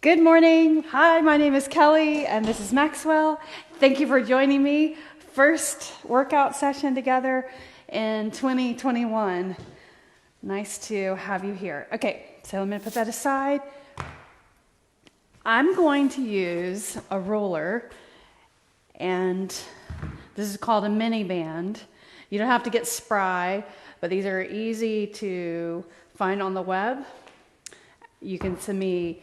Good morning. Hi, my name is Kelly and this is Maxwell. Thank you for joining me. First workout session together in 2021. Nice to have you here. Okay, so I'm going to put that aside. I'm going to use a roller, and this is called a mini band. You don't have to get spry, but these are easy to find on the web. You can send me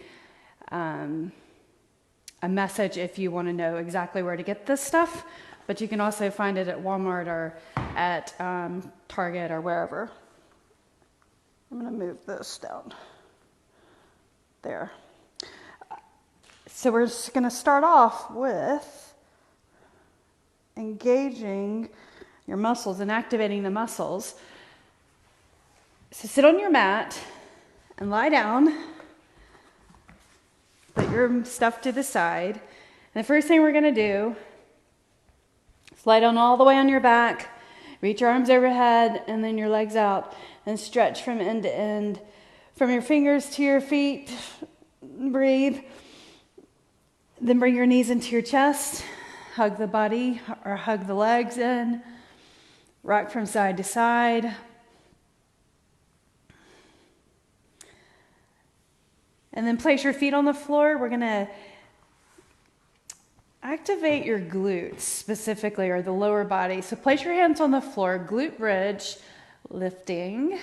a message if you want to know exactly where to get this stuff, but you can also find it at Walmart or at Target or wherever. I'm going to move this down there. So we're just going to start off with engaging your muscles and activating the muscles. So sit on your mat and lie down. Put your stuff to the side. And the first thing we're going to do is lie down all the way on your back, reach your arms overhead, and then your legs out, and stretch from end to end, from your fingers to your feet. Breathe. Then bring your knees into your chest, hug the body or hug the legs in, rock from side to side. And then place your feet on the floor. We're going to activate your glutes specifically, or the lower body. So place your hands on the floor, glute bridge, lifting,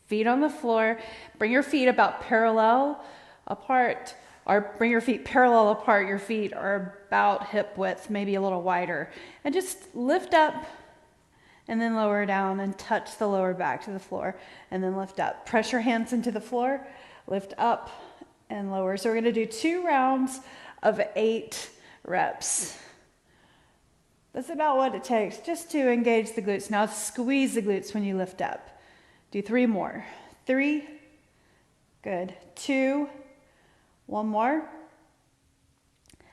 feet on the floor. Bring your feet about parallel apart, or bring your feet parallel apart. Your feet are about hip width, maybe a little wider. And just lift up and then lower down and touch the lower back to the floor and then lift up. Press your hands into the floor, lift up and lower. So we're going to do 2 rounds of 8 reps. That's about what it takes just to engage the glutes. Now squeeze the glutes when you lift up. Do 3 more. 3. Good. 2. 1 more.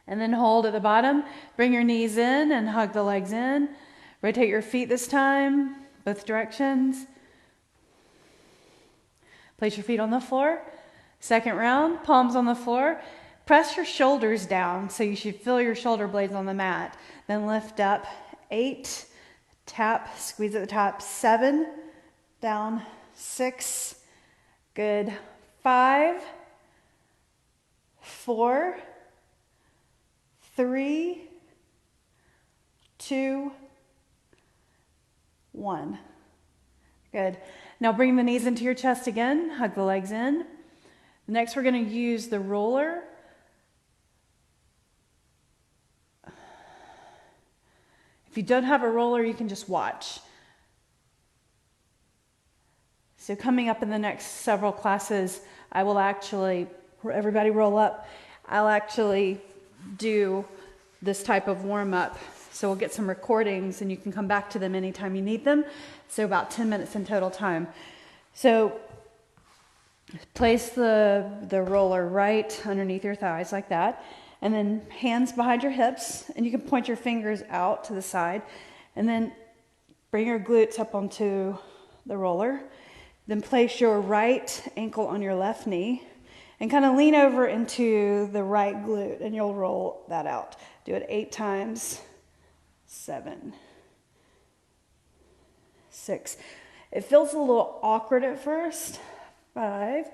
And then hold at the bottom. Bring your knees in and hug the legs in. Rotate your feet this time, both directions. Place your feet on the floor. Second round, palms on the floor. Press your shoulders down, so you should feel your shoulder blades on the mat. Then lift up. 8, tap, squeeze at the top. 7, down. 6, good. 5, 4, 3, 2, 1. Good. Now bring the knees into your chest again. Hug the legs in. Next, we're going to use the roller. If you don't have a roller, you can just watch. So coming up in the next several classes, I will actually, everybody roll up, I'll actually do this type of warm-up. So we'll get some recordings and you can come back to them anytime you need them. So about 10 minutes in total time. So place the roller right underneath your thighs like that. And then hands behind your hips. And you can point your fingers out to the side. And then bring your glutes up onto the roller. Then place your right ankle on your left knee. And kind of lean over into the right glute. And you'll roll that out. Do it 8 times. 7, 6. It feels a little awkward at first. 5,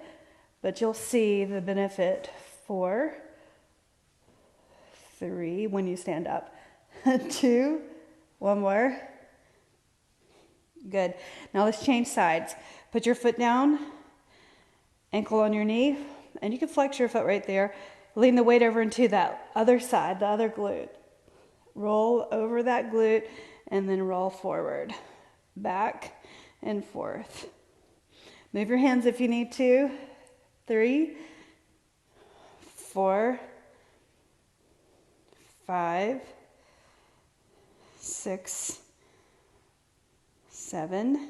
but you'll see the benefit. 4, 3, when you stand up. 2, 1 more. Good. Now let's change sides. Put your foot down, ankle on your knee, and you can flex your foot right there. Lean the weight over into that other side, the other glute. Roll over that glute and then roll forward, back and forth. Move your hands if you need to. 3, 4, 5, 6, 7,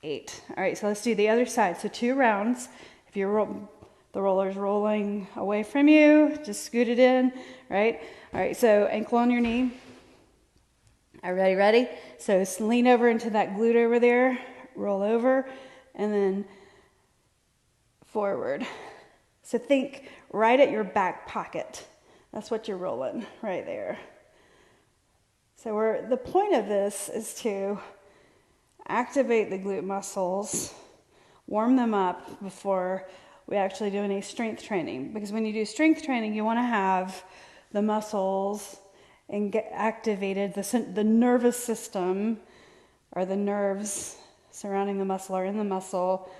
8. All right, so let's do the other side. So 2 rounds. If the roller's rolling away from you, just scoot it in, right? All right, so ankle on your knee. All right, ready? So lean over into that glute over there, roll over, and then forward. So think right at your back pocket. That's what you're rolling right there. So the point of this is to activate the glute muscles, warm them up before we actually do any strength training. Because when you do strength training, you want to have the muscles and get activated, the nervous system, or the nerves surrounding the muscle or in the muscle,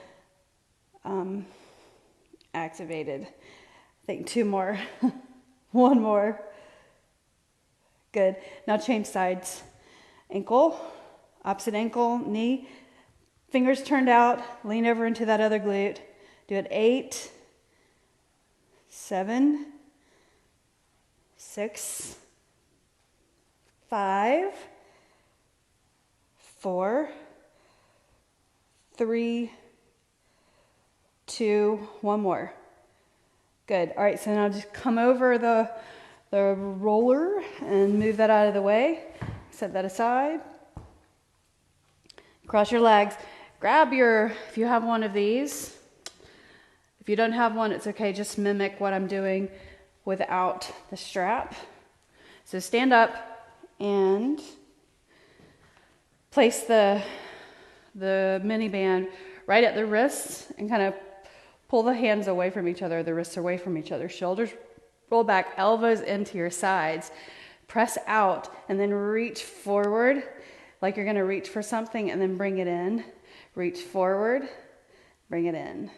activated. I think 2 more. 1 more. Good. Now change sides. Ankle, opposite ankle, knee, fingers turned out, lean over into that other glute. Do it 8, 7, 6, 5, 4, 3, 2, 1 more. Good. All right, so now just come over the roller and move that out of the way. Set that aside. Cross your legs. Grab if you have one of these. If you don't have one, it's okay. Just mimic what I'm doing without the strap. So stand up and place the mini band right at the wrists and kind of pull the hands away from each other, the wrists away from each other. Shoulders roll back, elbows into your sides. Press out and then reach forward like you're going to reach for something and then bring it in. Reach forward, bring it in.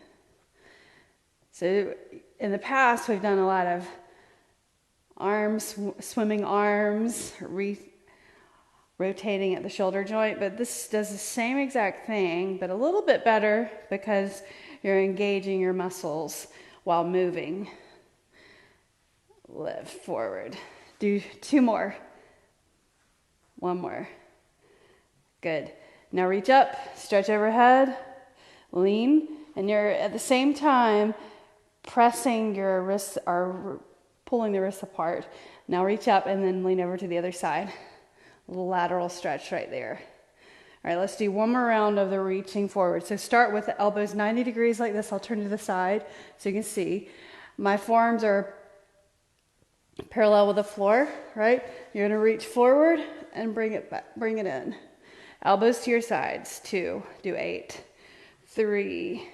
So in the past, we've done a lot of arms, swimming arms, rotating at the shoulder joint, but this does the same exact thing, but a little bit better because you're engaging your muscles while moving. Lift forward. Do 2 more. 1 more. Good. Now reach up, stretch overhead, lean, and you're at the same time pressing your wrists or pulling the wrists apart. Now reach up and then lean over to the other side. Lateral stretch right there. All right, let's do 1 more round of the reaching forward. So start with the elbows 90 degrees like this. I'll turn to the side so you can see. My forearms are parallel with the floor, right? You're going to reach forward and bring it back, bring it in. Elbows to your sides. 2, do 8, 3,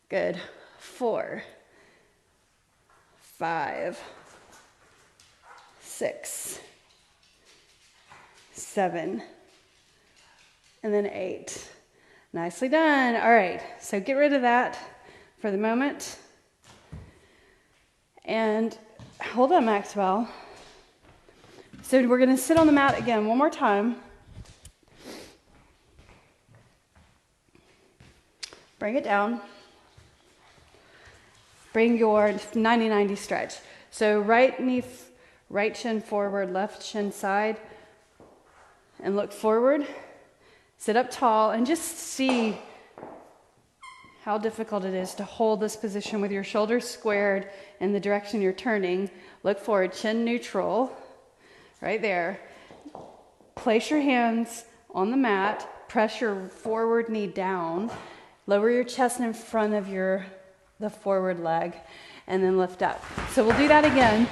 good, 4, 5, 6, 7, and then 8. Nicely done. All right, so get rid of that for the moment. And hold on, Maxwell. So we're going to sit on the mat again 1 more time. Bring it down. Bring your 90-90 stretch. So right knee, right shin forward, left shin side, and look forward. Sit up tall and just see how difficult it is to hold this position with your shoulders squared in the direction you're turning. Look forward, chin neutral, right there. Place your hands on the mat, press your forward knee down, lower your chest in front of the forward leg, and then lift up. So we'll do that again.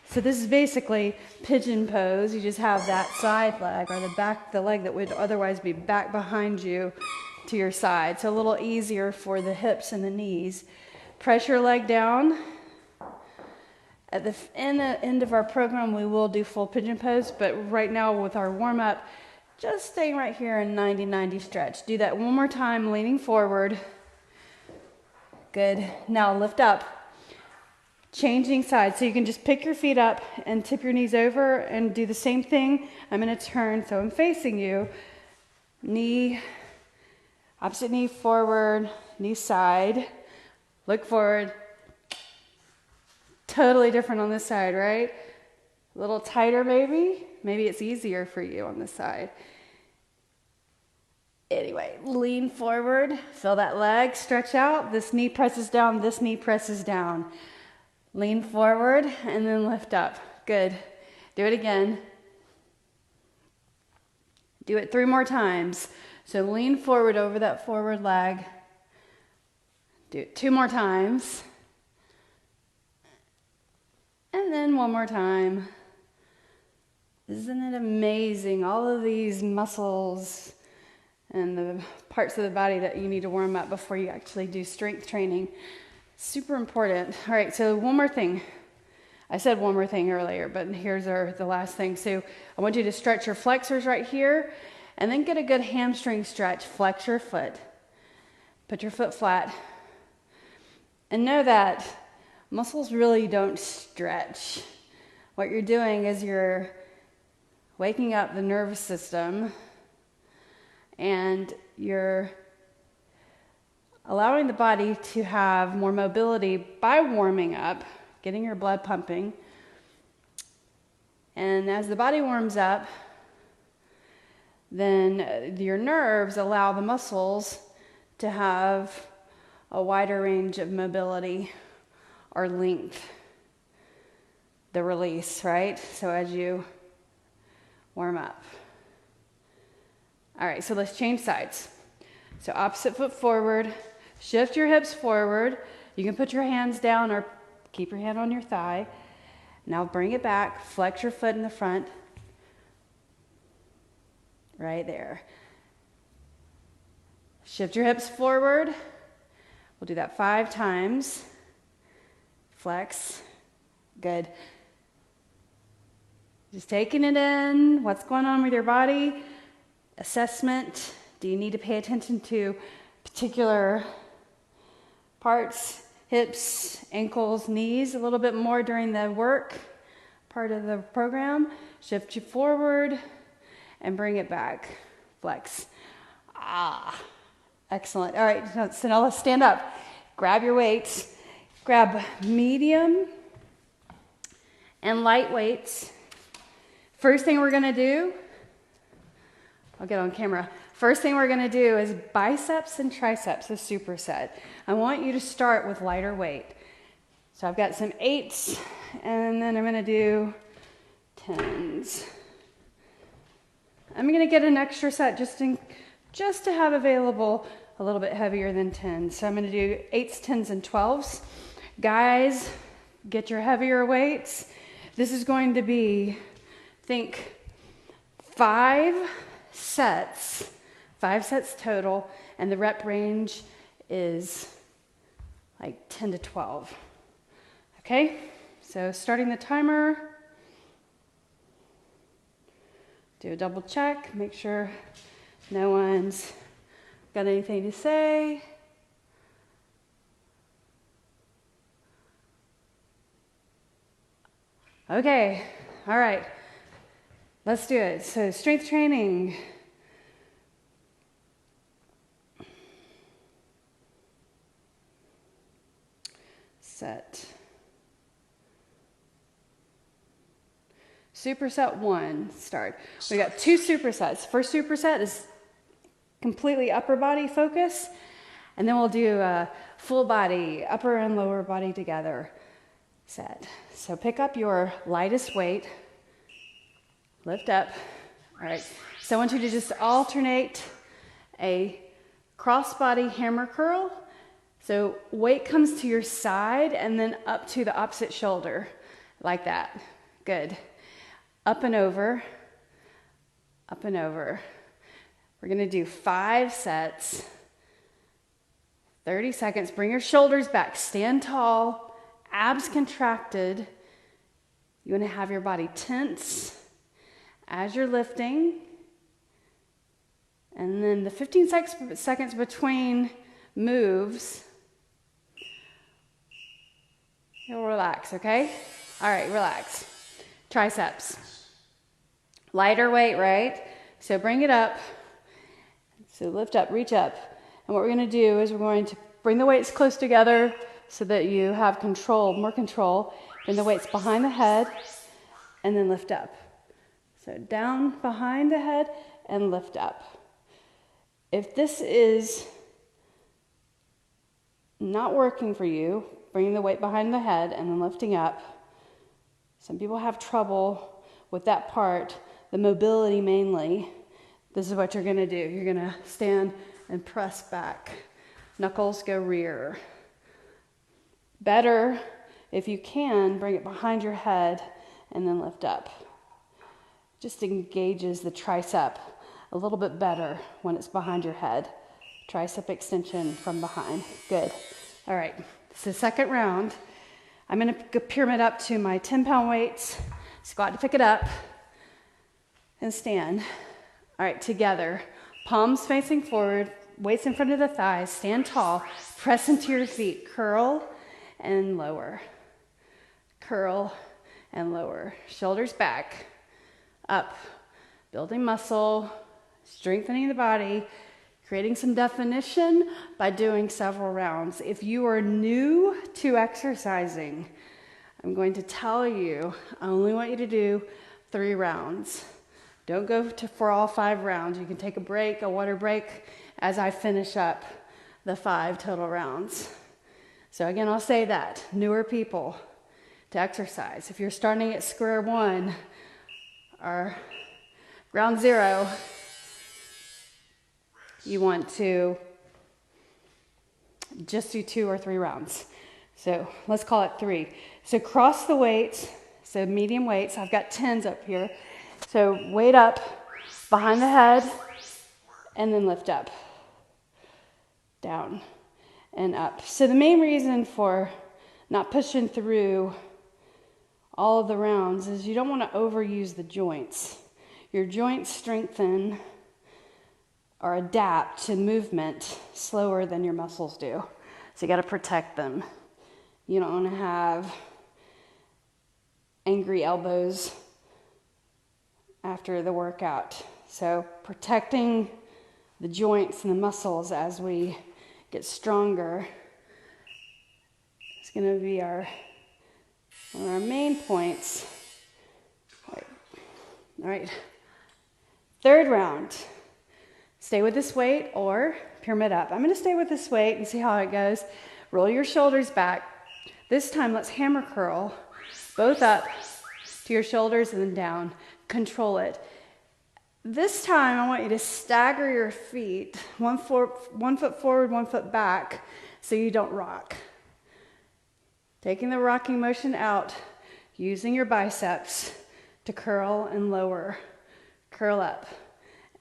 So this is basically pigeon pose. You just have that side leg or the leg that would otherwise be back behind you to your side. So a little easier for the hips and the knees. Press your leg down. At the end of our program, we will do full pigeon pose, but right now with our warm up, just staying right here in 90-90 stretch. Do that 1 more time, leaning forward. Good. Now lift up. Changing sides. So you can just pick your feet up and tip your knees over and do the same thing. I'm going to turn so I'm facing you. Knee, opposite knee forward, knee side. Look forward. Totally different on this side, right? A little tighter maybe. Maybe it's easier for you on this side. Anyway, lean forward. Feel that leg stretch out. This knee presses down. This knee presses down. Lean forward and then lift up. Good. Do it again. Do it 3 more times. So lean forward over that forward leg. Do it 2 more times. And then one more time. Isn't it amazing? All of these muscles and the parts of the body that you need to warm up before you actually do strength training. Super important. All right, so one more thing. I said one more thing earlier, but here's the last thing. So I want you to stretch your flexors right here and then get a good hamstring stretch. Flex your foot. Put your foot flat. And know that muscles really don't stretch. What you're doing is you're waking up the nervous system and you're allowing the body to have more mobility by warming up, getting your blood pumping. And as the body warms up, then your nerves allow the muscles to have a wider range of mobility or length, the release, right? So as you warm up. All right, so let's change sides. So opposite foot forward, shift your hips forward. You can put your hands down or keep your hand on your thigh. Now bring it back, flex your foot in the front. Right there. Shift your hips forward. We'll do that 5 times. Flex. Good. Just taking it in. What's going on with your body? Assessment. Do you need to pay attention to particular parts? Hips, ankles, knees, a little bit more during the work part of the program. Shift you forward and bring it back. Flex. Excellent. All right, so now let's stand up. Grab your weights. Grab medium and light weights. First thing we're gonna do, I'll get on camera. First thing we're gonna do is biceps and triceps, a superset. I want you to start with lighter weight. So I've got some 8s, and then I'm gonna do 10s. I'm gonna get an extra set just to have available a little bit heavier than 10s. So I'm gonna do 8s, 10s, and 12s. Guys, get your heavier weights. This is going to be, think 5 sets total, and the rep range is like 10 to 12. Okay, so starting the timer. Do a double check, make sure no one's got anything to say. Okay, all right, let's do it. So strength training. Set. Superset 1, start. We got 2 supersets. First superset is completely upper body focus, and then we'll do a full body, upper and lower body together set. So pick up your lightest weight, lift up. All right, so I want you to just alternate a cross body hammer curl. So weight comes to your side and then up to the opposite shoulder, like that. Good. Up and over, up and over. We're gonna do 5 sets, 30 seconds. Bring your shoulders back, stand tall, abs contracted. You wanna have your body tense as you're lifting. And then the 15 seconds between moves, you'll relax, okay? All right, relax. Triceps. Lighter weight, right? So bring it up. So lift up, reach up. And what we're going to do is we're going to bring the weights close together so that you have control, more control. Bring the weights behind the head and then lift up. So down behind the head and lift up. If this is not working for you, bringing the weight behind the head and then lifting up. Some people have trouble with that part, the mobility mainly. This is what you're gonna do. You're gonna stand and press back. Knuckles go rear. Better If you can, bring it behind your head and then lift up. Just engages the tricep a little bit better when it's behind your head. Tricep extension from behind. Good. All right, so second round. I'm gonna pyramid up to my 10-pound weights, squat to pick it up, and stand. All right, together. Palms facing forward, weights in front of the thighs, stand tall, press into your feet, curl and lower. Curl and lower. Shoulders back, up. Building muscle, strengthening the body, creating some definition by doing several rounds. If you are new to exercising, I'm going to tell you, I only want you to do 3 rounds. Don't go for all 5 rounds. You can take a break, a water break, as I finish up the 5 total rounds. So again, I'll say that, newer people to exercise. If you're starting at square one or ground zero, you want to just do 2 or 3 rounds. So let's call it 3. So cross the weights, so medium weights. I've got 10s up here. So weight up behind the head and then lift up, down and up. So the main reason for not pushing through all of the rounds is you don't want to overuse the joints. Your joints strengthen or adapt to movement slower than your muscles do. So you got to protect them. You don't want to have angry elbows after the workout. So protecting the joints and the muscles as we get stronger is going to be one of our main points. All right. Third round. Stay with this weight or pyramid up. I'm going to stay with this weight and see how it goes. Roll your shoulders back. This time, let's hammer curl. Both up to your shoulders and then down. Control it. This time, I want you to stagger your feet. One foot forward, 1 foot back, so you don't rock. Taking the rocking motion out, using your biceps to curl and lower. Curl up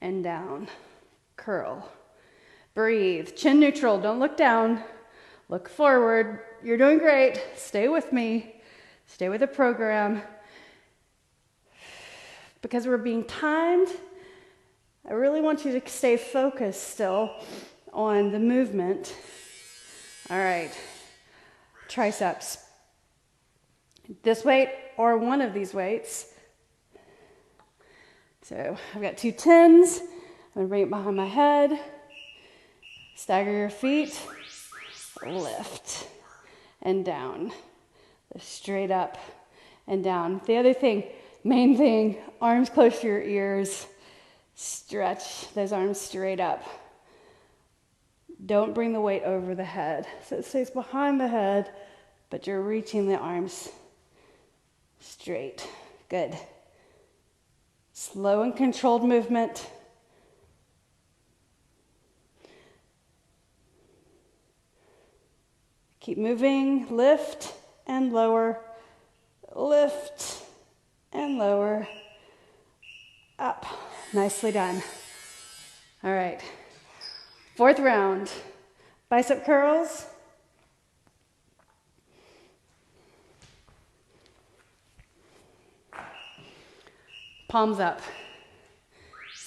and down. Curl. Breathe. Chin neutral. Don't look down. Look forward. You're doing great. Stay with me. Stay with the program. Because we're being timed, I really want you to stay focused still on the movement. All right. Triceps. This weight or one of these weights. So I've got 2 10s. I'm going to bring it behind my head. Stagger your feet. Lift and down. Lift straight up and down. The other thing, main thing, arms close to your ears. Stretch those arms straight up. Don't bring the weight over the head. So it stays behind the head, but you're reaching the arms straight. Good. Slow and controlled movement. Keep moving. Lift and lower. Lift and lower. Up. Nicely done. All right. 4th round. Bicep curls. Palms up.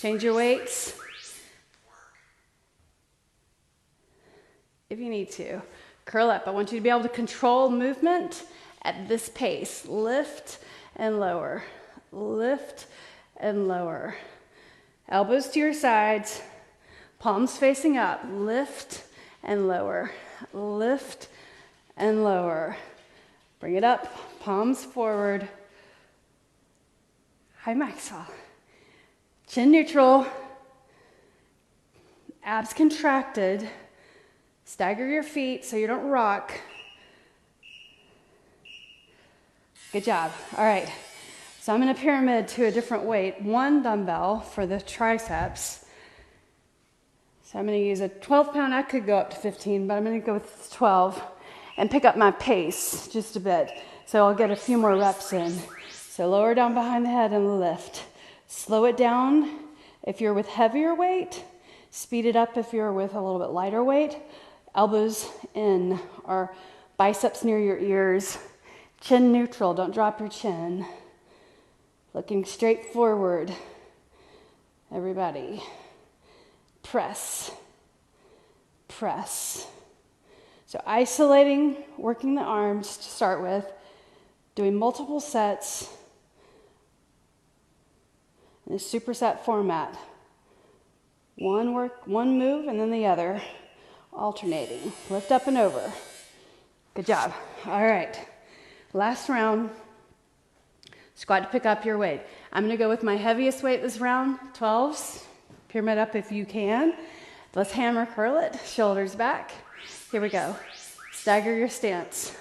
Change your weights if you need to. Curl up. I want you to be able to control movement at this pace. Lift and lower. Lift and lower. Elbows to your sides. Palms facing up. Lift and lower. Lift and lower. Bring it up. Palms forward. High maxwell. Chin neutral. Abs contracted. Stagger your feet so you don't rock. Good job. All right. So I'm in a pyramid to a different weight. 1 dumbbell for the triceps. So I'm going to use a 12-pound. I could go up to 15, but I'm going to go with 12. and pick up my pace just a bit. So I'll get a few more reps in. So lower down behind the head and lift. Slow it down if you're with heavier weight. Speed it up if you're with a little bit lighter weight. Elbows in, or biceps near your ears. Chin neutral, don't drop your chin. Looking straight forward. Everybody. Press. Press. So isolating, working the arms to start with, doing multiple sets in a superset format. One move and then the other, alternating. Lift up and over. Good job. All right. Last round. Squat to pick up your weight. I'm going to go with my heaviest weight this round, 12s. Pyramid up if you can. Let's hammer curl it. Shoulders back. Here we go. Stagger your stance.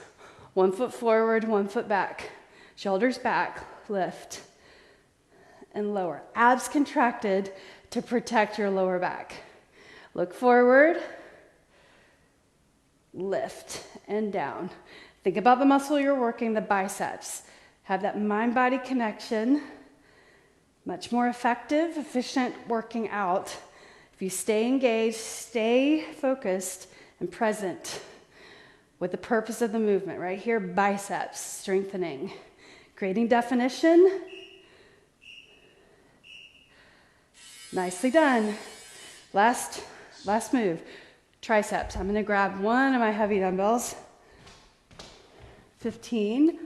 1 foot forward, 1 foot back. Shoulders back. Lift and lower. Abs contracted to protect your lower back. Look forward. Lift and down. Think about the muscle you're working, the biceps. Have that mind-body connection. Much more effective, efficient working out if you stay engaged, stay focused, and present with the purpose of the movement. Right here, biceps strengthening, creating definition. Nicely done. Last move, triceps. I'm going to grab one of my heavy dumbbells. 15.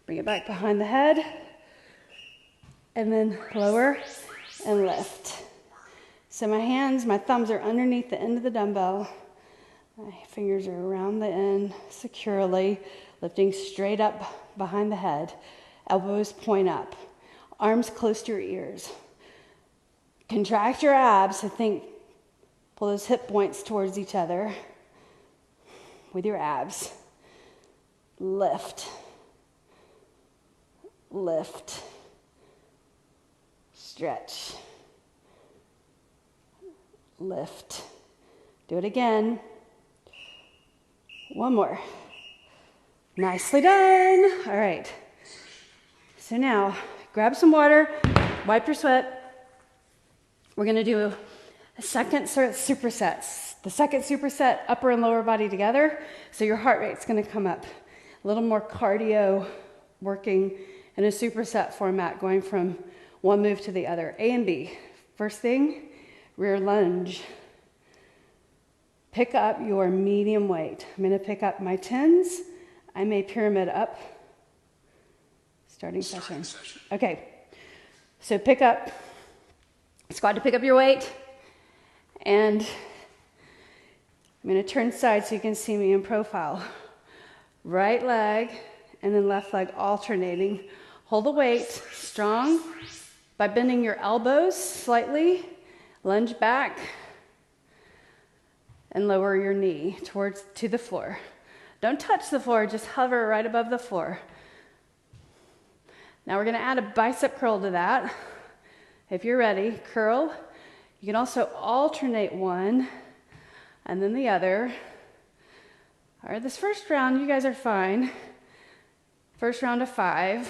Bring it back behind the head. And then lower and lift. So my thumbs are underneath the end of the dumbbell. My fingers are around the end securely, lifting straight up behind the head. Elbows point up. Arms close to your ears. Contract your abs. I think pull those hip points towards each other with your abs. Lift. Lift. Stretch. Lift. Do it again. One more. Nicely done. All right. So now, grab some water, wipe your sweat. We're going to do a second superset. The second superset, upper and lower body together. So your heart rate's going to come up. A little more cardio working in a superset format, going from one move to the other. A and B. First thing, rear lunge. Pick up your medium weight. I'm going to pick up my 10s. I may pyramid up. Starting session. Okay. So pick up, squat to pick up your weight. And I'm going to turn side so you can see me in profile. Right leg and then left leg alternating. Hold the weight strong by bending your elbows slightly. Lunge back and lower your knee to the floor. Don't touch the floor, just hover right above the floor. Now we're going to add a bicep curl to that. If you're ready, curl. You can also alternate one and then the other. All right, this first round, you guys are fine. First round of 5.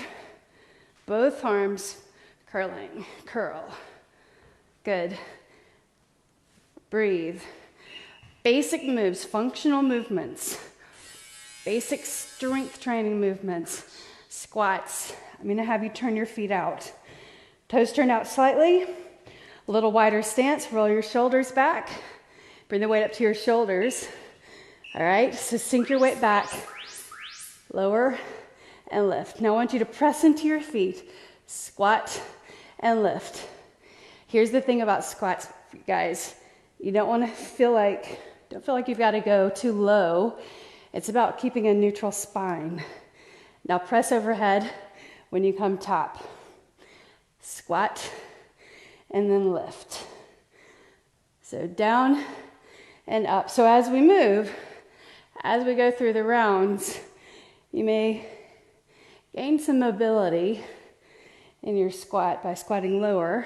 Both arms curling. Curl. Good. Breathe. Basic moves, functional movements. Basic strength training movements. Squats. I'm going to have you turn your feet out. Toes turned out slightly. A little wider stance. Roll your shoulders back. Bring the weight up to your shoulders. All right, so sink your weight back. Lower and lift. Now I want you to press into your feet. Squat and lift. Here's the thing about squats, guys. You don't feel like you've got to go too low. It's about keeping a neutral spine. Now press overhead when you come top. Squat and then lift. So down and up. So as we move, as we go through the rounds, you may gain some mobility in your squat by squatting lower.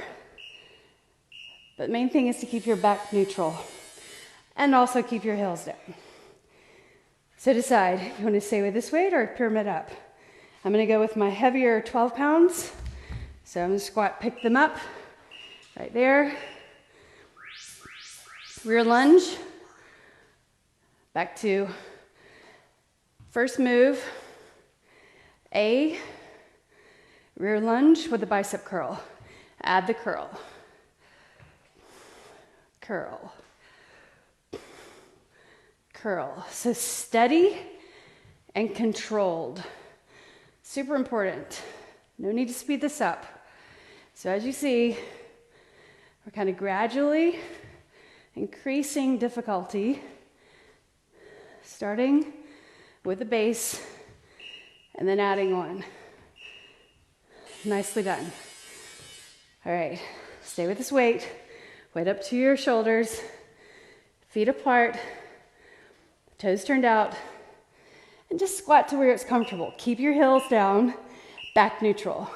But the main thing is to keep your back neutral and also keep your heels down. So decide, you want to stay with this weight or pyramid up? I'm going to go with my heavier 12 pounds. So I'm going to squat, pick them up right there. Rear lunge. Back to first move. A rear lunge with a bicep curl. Add the curl. Curl. Curl. So steady and controlled. Super important. No need to speed this up. So as you see, we're kind of gradually increasing difficulty, starting with the base and then adding on. Nicely done. All right, stay with this weight. Weight up to your shoulders, feet apart, toes turned out, and just squat to where it's comfortable. Keep your heels down, back neutral.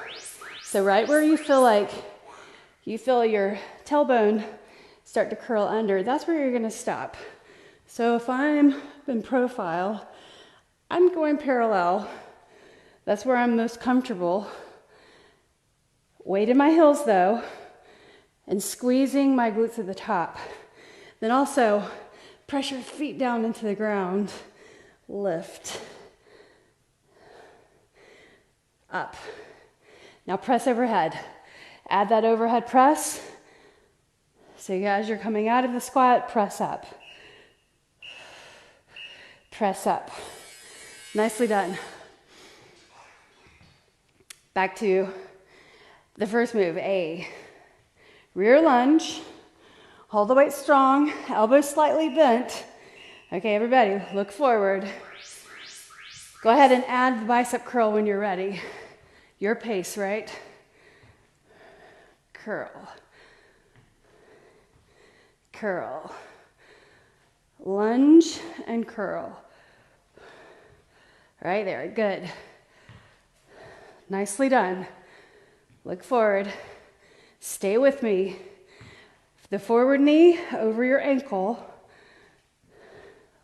So right where you feel like you feel your tailbone start to curl under, that's where you're gonna stop. So if I'm in profile, I'm going parallel. That's where I'm most comfortable. Weight in my heels though, and squeezing my glutes at the top. Then also press your feet down into the ground. Lift. Up. Now press overhead. Add that overhead press. So as you're coming out of the squat, press up. Press up. Nicely done. Back to the first move, A. Rear lunge. Hold the weight strong, elbows slightly bent. Okay, everybody, look forward. Go ahead and add the bicep curl when you're ready. Your pace, right? Curl. Curl. Lunge and curl. Right there, good. Nicely done. Look forward. Stay with me. The forward knee over your ankle.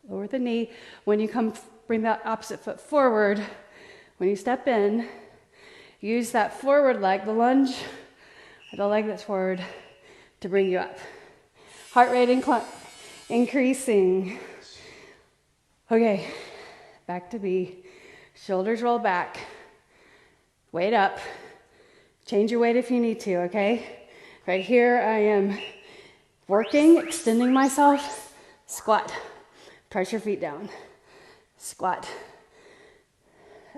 Lower the knee. When you come, bring that opposite foot forward. When you step in, use that forward leg, the lunge, or the leg that's forward, to bring you up. Heart rate increasing. Okay, back to B. Shoulders roll back. Weight up. Change your weight if you need to, okay? Right here, I am working, extending myself. Squat. Press your feet down. Squat.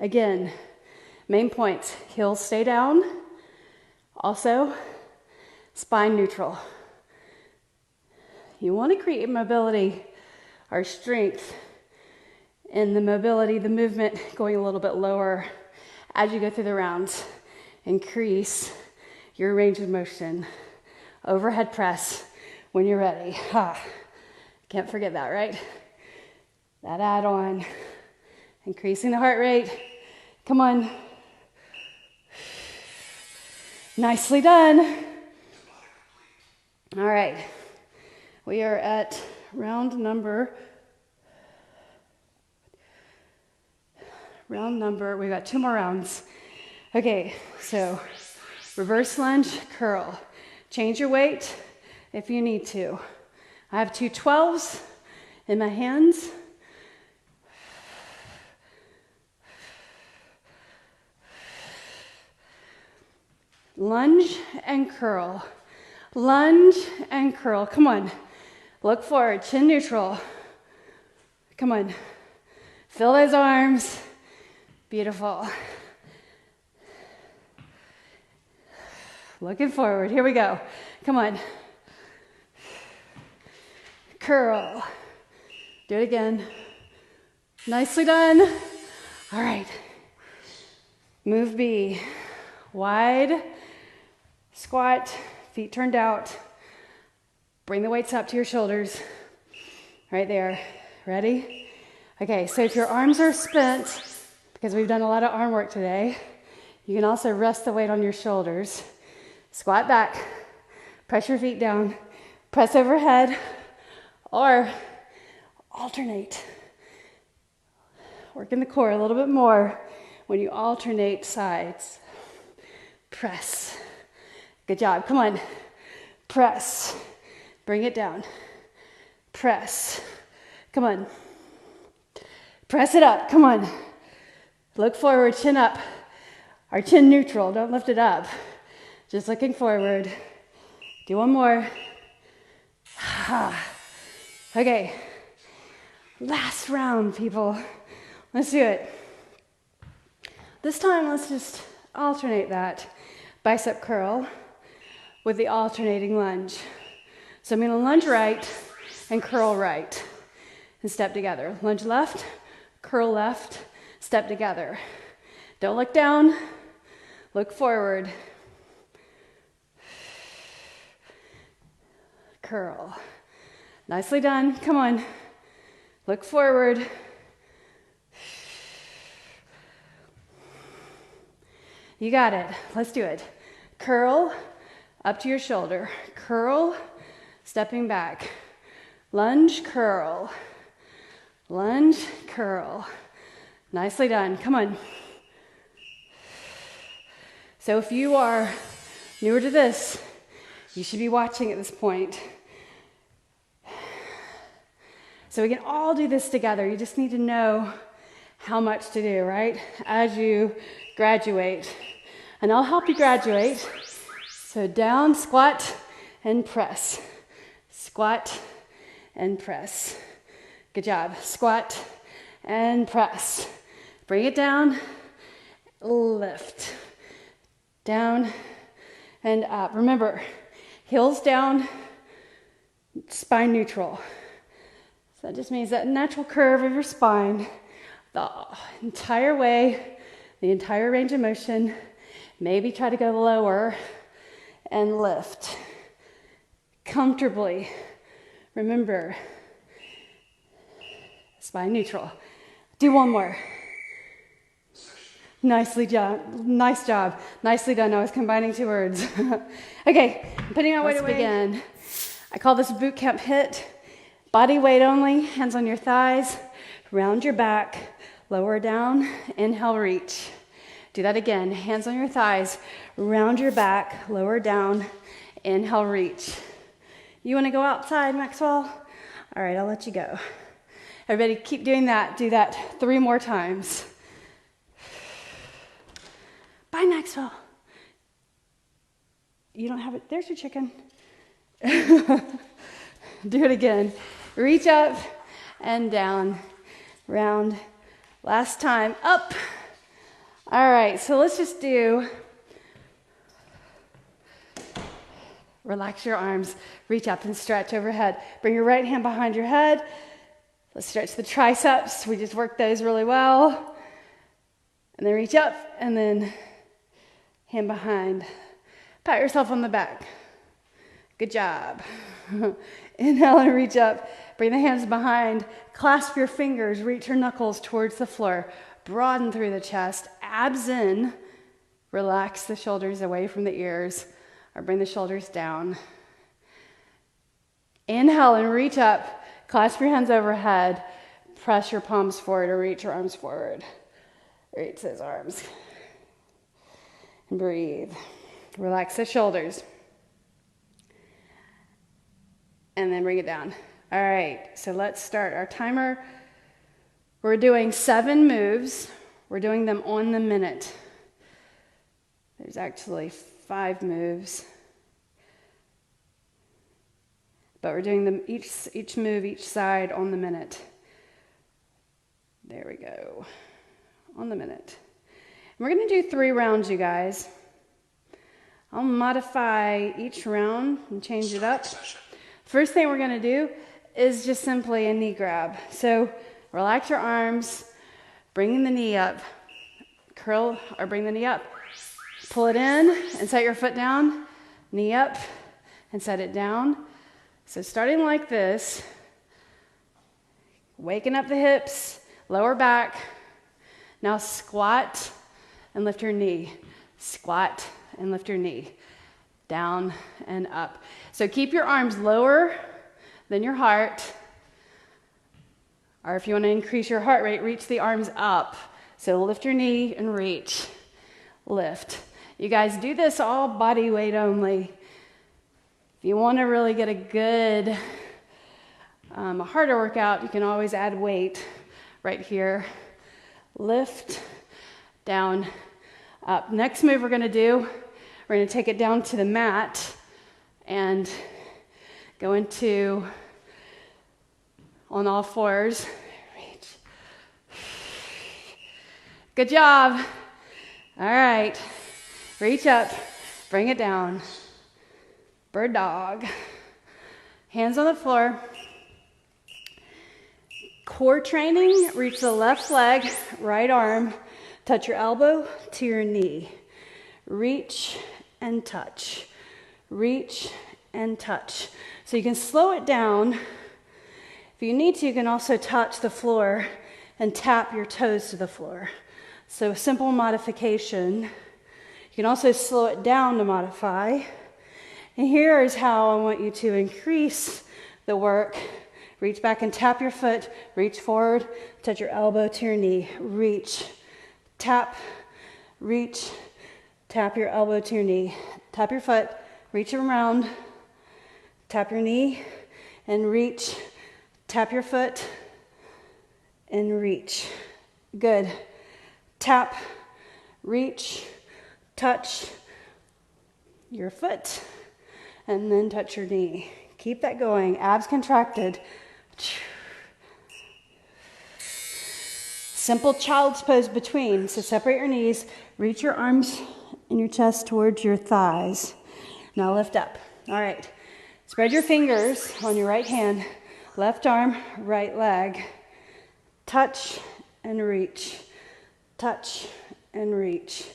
Again, main points. Heels stay down. Also, spine neutral. You want to create mobility or strength in the mobility, the movement going a little bit lower as you go through the rounds. Increase your range of motion. Overhead press when you're ready. Can't forget that, right? That add-on. Increasing the heart rate. Come on. Nicely done. All right. We are at round number, we got 2 more rounds. Okay, so reverse lunge, curl. Change your weight if you need to. I have 2 12s in my hands. Lunge and curl. Lunge and curl. Come on. Look forward, chin neutral. Come on. Fill those arms. Beautiful. Looking forward. Here we go. Come on. Curl. Do it again. Nicely done. All right. Move B. Wide. Squat. Feet turned out. Bring the weights up to your shoulders. Right there. Ready? Okay, so if your arms are spent, because we've done a lot of arm work today, you can also rest the weight on your shoulders. Squat back. Press your feet down. Press overhead. Or alternate. Working the core a little bit more when you alternate sides. Press. Good job. Come on. Press. Bring it down. Press. Come on. Press it up. Come on. Look forward, chin up. Our chin neutral. Don't lift it up. Just looking forward. Do one more. Okay. Last round, people. Let's do it. This time, let's just alternate that bicep curl with the alternating lunge. So I'm going to lunge right and curl right and step together. Lunge left, curl left, step together. Don't look down, look forward. Curl. Nicely done. Come on. Look forward. You got it. Let's do it. Curl up to your shoulder. Curl, stepping back. Lunge, curl. Lunge, curl. Nicely done. Come on. So if you are newer to this, you should be watching at this point. So we can all do this together. You just need to know how much to do, right? As you graduate. And I'll help you graduate. So down, squat, and press. Squat, and press. Good job. Squat, and press. Bring it down, lift. Down, and up. Remember, heels down, spine neutral. So that just means that natural curve of your spine, the entire way, the entire range of motion. Maybe try to go lower and lift comfortably. Remember, spine neutral. Do one more. Nicely done. Nice job. Nicely done. I was combining two words. Okay, putting our weight away again. I call this boot camp HIIT. Body weight only, hands on your thighs, round your back, lower down, inhale, reach. Do that again, hands on your thighs, round your back, lower down, inhale, reach. You wanna go outside, Maxwell? All right, I'll let you go. Everybody keep doing that. Do that 3 more times. Bye, Maxwell. You don't have it, there's your chicken. Do it again. Reach up and down, round. Last time, up. All right, so let's just do, relax your arms, reach up and stretch overhead. Bring your right hand behind your head. Let's stretch the triceps. We just worked those really well. And then reach up and then hand behind. Pat yourself on the back. Good job. Inhale and reach up. Bring the hands behind. Clasp your fingers. Reach your knuckles towards the floor. Broaden through the chest. Abs in. Relax the shoulders away from the ears. Or bring the shoulders down. Inhale and reach up. Clasp your hands overhead. Press your palms forward or reach your arms forward. Reach those arms. And breathe. Relax the shoulders. And then bring it down. All right, so let's start our timer. We're doing 7 moves. We're doing them on the minute. There's actually 5 moves. But we're doing them each move, each side on the minute. There we go. On the minute. And we're gonna do 3 rounds, you guys. I'll modify each round and change it up. First thing we're gonna do is just simply a knee grab. So relax your arms, bring the knee up, curl or bring the knee up. Pull it in and set your foot down, knee up and set it down. So starting like this, waking up the hips, lower back. Now squat and lift your knee. Squat and lift your knee. Down and up. So keep your arms lower than your heart. Or if you want to increase your heart rate, reach the arms up. So lift your knee and reach. Lift. You guys do this all body weight only. If you want to really get a good, a harder workout, you can always add weight right here. Lift, down, up. Next move we're going to do, we're going to take it down to the mat and go into on all fours. Reach. Good job. All right. Reach up. Bring it down. Bird dog. Hands on the floor. Core training. Reach the left leg, right arm. Touch your elbow to your knee. Reach and touch. Reach and touch. So you can slow it down. If you need to, you can also touch the floor and tap your toes to the floor. So simple modification. You can also slow it down to modify. And here is how I want you to increase the work. Reach back and tap your foot. Reach forward. Touch your elbow to your knee. Reach. Tap. Reach. Tap your elbow to your knee. Tap your foot. Reach around. Tap your knee and reach. Tap your foot and reach. Good. Tap. Reach. Touch your foot. And then touch your knee. Keep that going. Abs contracted. Simple child's pose between. So separate your knees. Reach your arms and your chest towards your thighs. Now lift up. All right. Spread your fingers on your right hand. Left arm, right leg. Touch and reach. Touch and reach.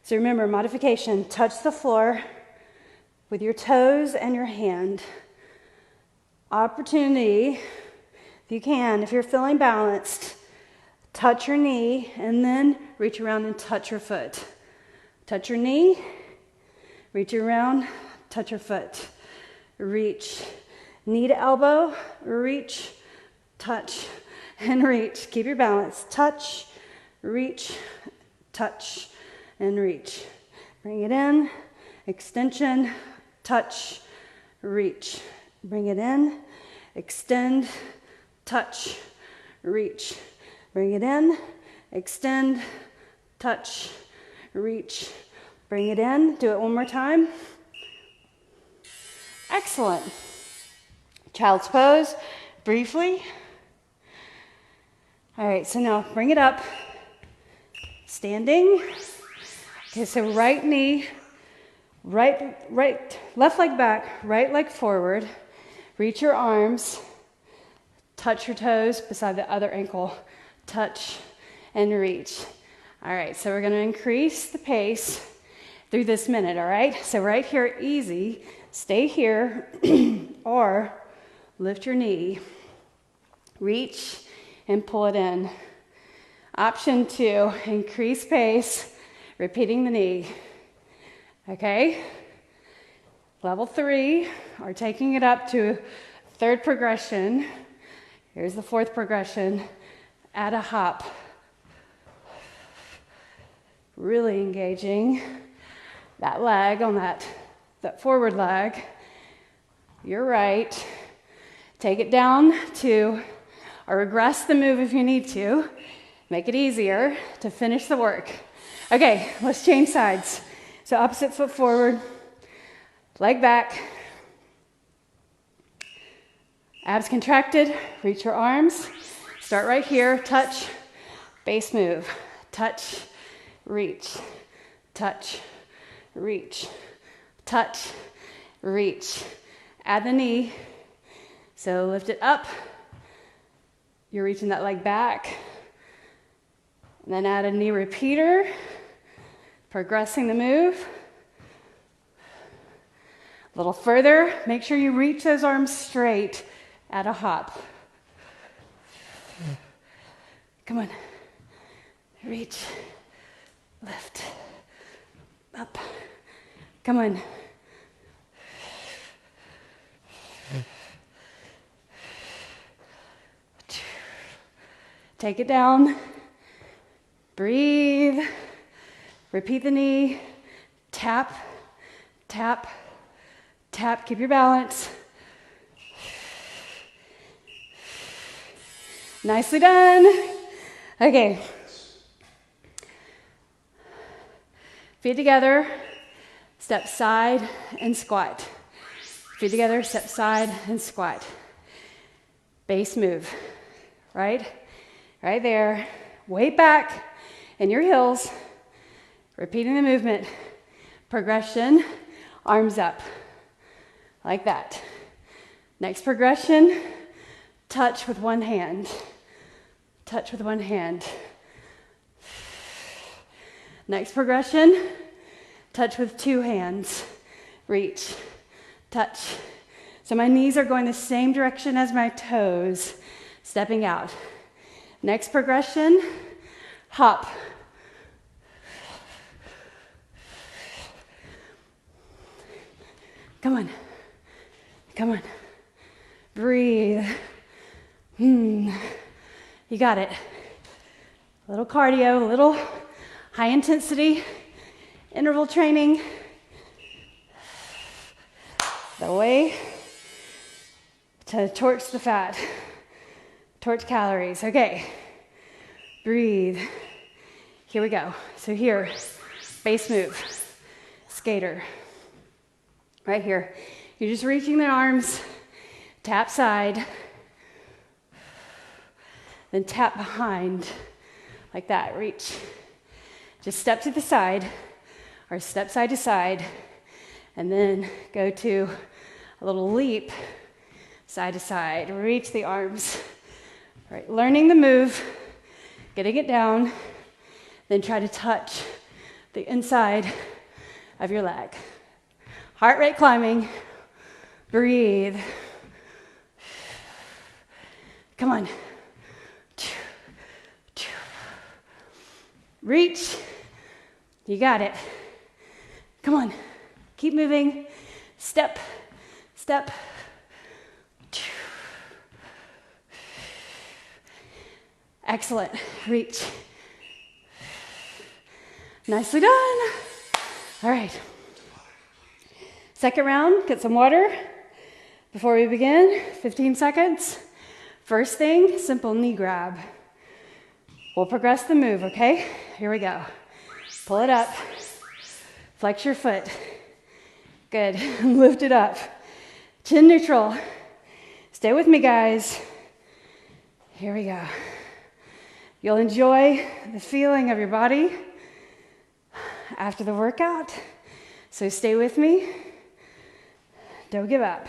So remember, modification. Touch the floor with your toes and your hand. Opportunity, if you can, if you're feeling balanced, touch your knee and then reach around and touch your foot. Touch your knee, reach around, touch your foot. Reach, knee to elbow, reach, touch, and reach. Keep your balance. Touch, reach, touch, and reach. Bring it in, extension, touch, reach. Bring it in, extend, touch, reach. Bring it in, extend, touch, reach. Bring it in. Do it one more time. Excellent. Child's pose, briefly. All right, so now bring it up. Standing. Okay, so right knee, left leg back, right leg forward. Reach your arms, touch your toes beside the other ankle, touch and reach. All right, so we're gonna increase the pace through this minute, all right? So right here, easy, stay here or lift your knee, reach and pull it in. Option 2, increase pace, repeating the knee, okay? Level 3, or taking it up to third progression. Here's the fourth progression. Add a hop. Really engaging that leg on that forward leg. You're right. Take it down to, or regress the move if you need to. Make it easier to finish the work. Okay, let's change sides. So opposite foot forward. Leg back, abs contracted, reach your arms, start right here, touch, base move, touch, reach, touch, reach, touch, reach. Add the knee, so lift it up, you're reaching that leg back, and then add a knee repeater, progressing the move. A little further, make sure you reach those arms straight at a hop. Come on. Reach, lift, up. Come on. Take it down. Breathe. Repeat the knee. Tap, tap, tap. Keep your balance. Nicely done. Okay. Feet together. Step side and squat. Feet together, step side and squat. Base move, right? Right there. Weight back in your heels. Repeating the movement. Progression, arms up. Like that. Next progression, touch with one hand. Touch with one hand. Next progression, touch with two hands. Reach, touch. So my knees are going the same direction as my toes, stepping out. Next progression, hop. Come on, come on. Breathe. You got it. A little cardio, a little high intensity, interval training. The way to torch the fat, torch calories. Okay, breathe. Here we go. So here, base move, skater. Right here. You're just reaching the arms, tap side, then tap behind, like that, reach. Just step to the side, or step side to side, and then go to a little leap, side to side, reach the arms. All right, learning the move, getting it down, then try to touch the inside of your leg. Heart rate climbing, breathe. Come on. Reach. You got it. Come on. Keep moving. Step, step. Excellent. Reach. Nicely done. All right. Second round, get some water before we begin. 15 seconds. First thing, simple knee grab. We'll progress the move, okay? Here we go. Pull it up. Flex your foot. Good. Lift it up. Chin neutral. Stay with me, guys. Here we go. You'll enjoy the feeling of your body after the workout. So stay with me. Don't give up.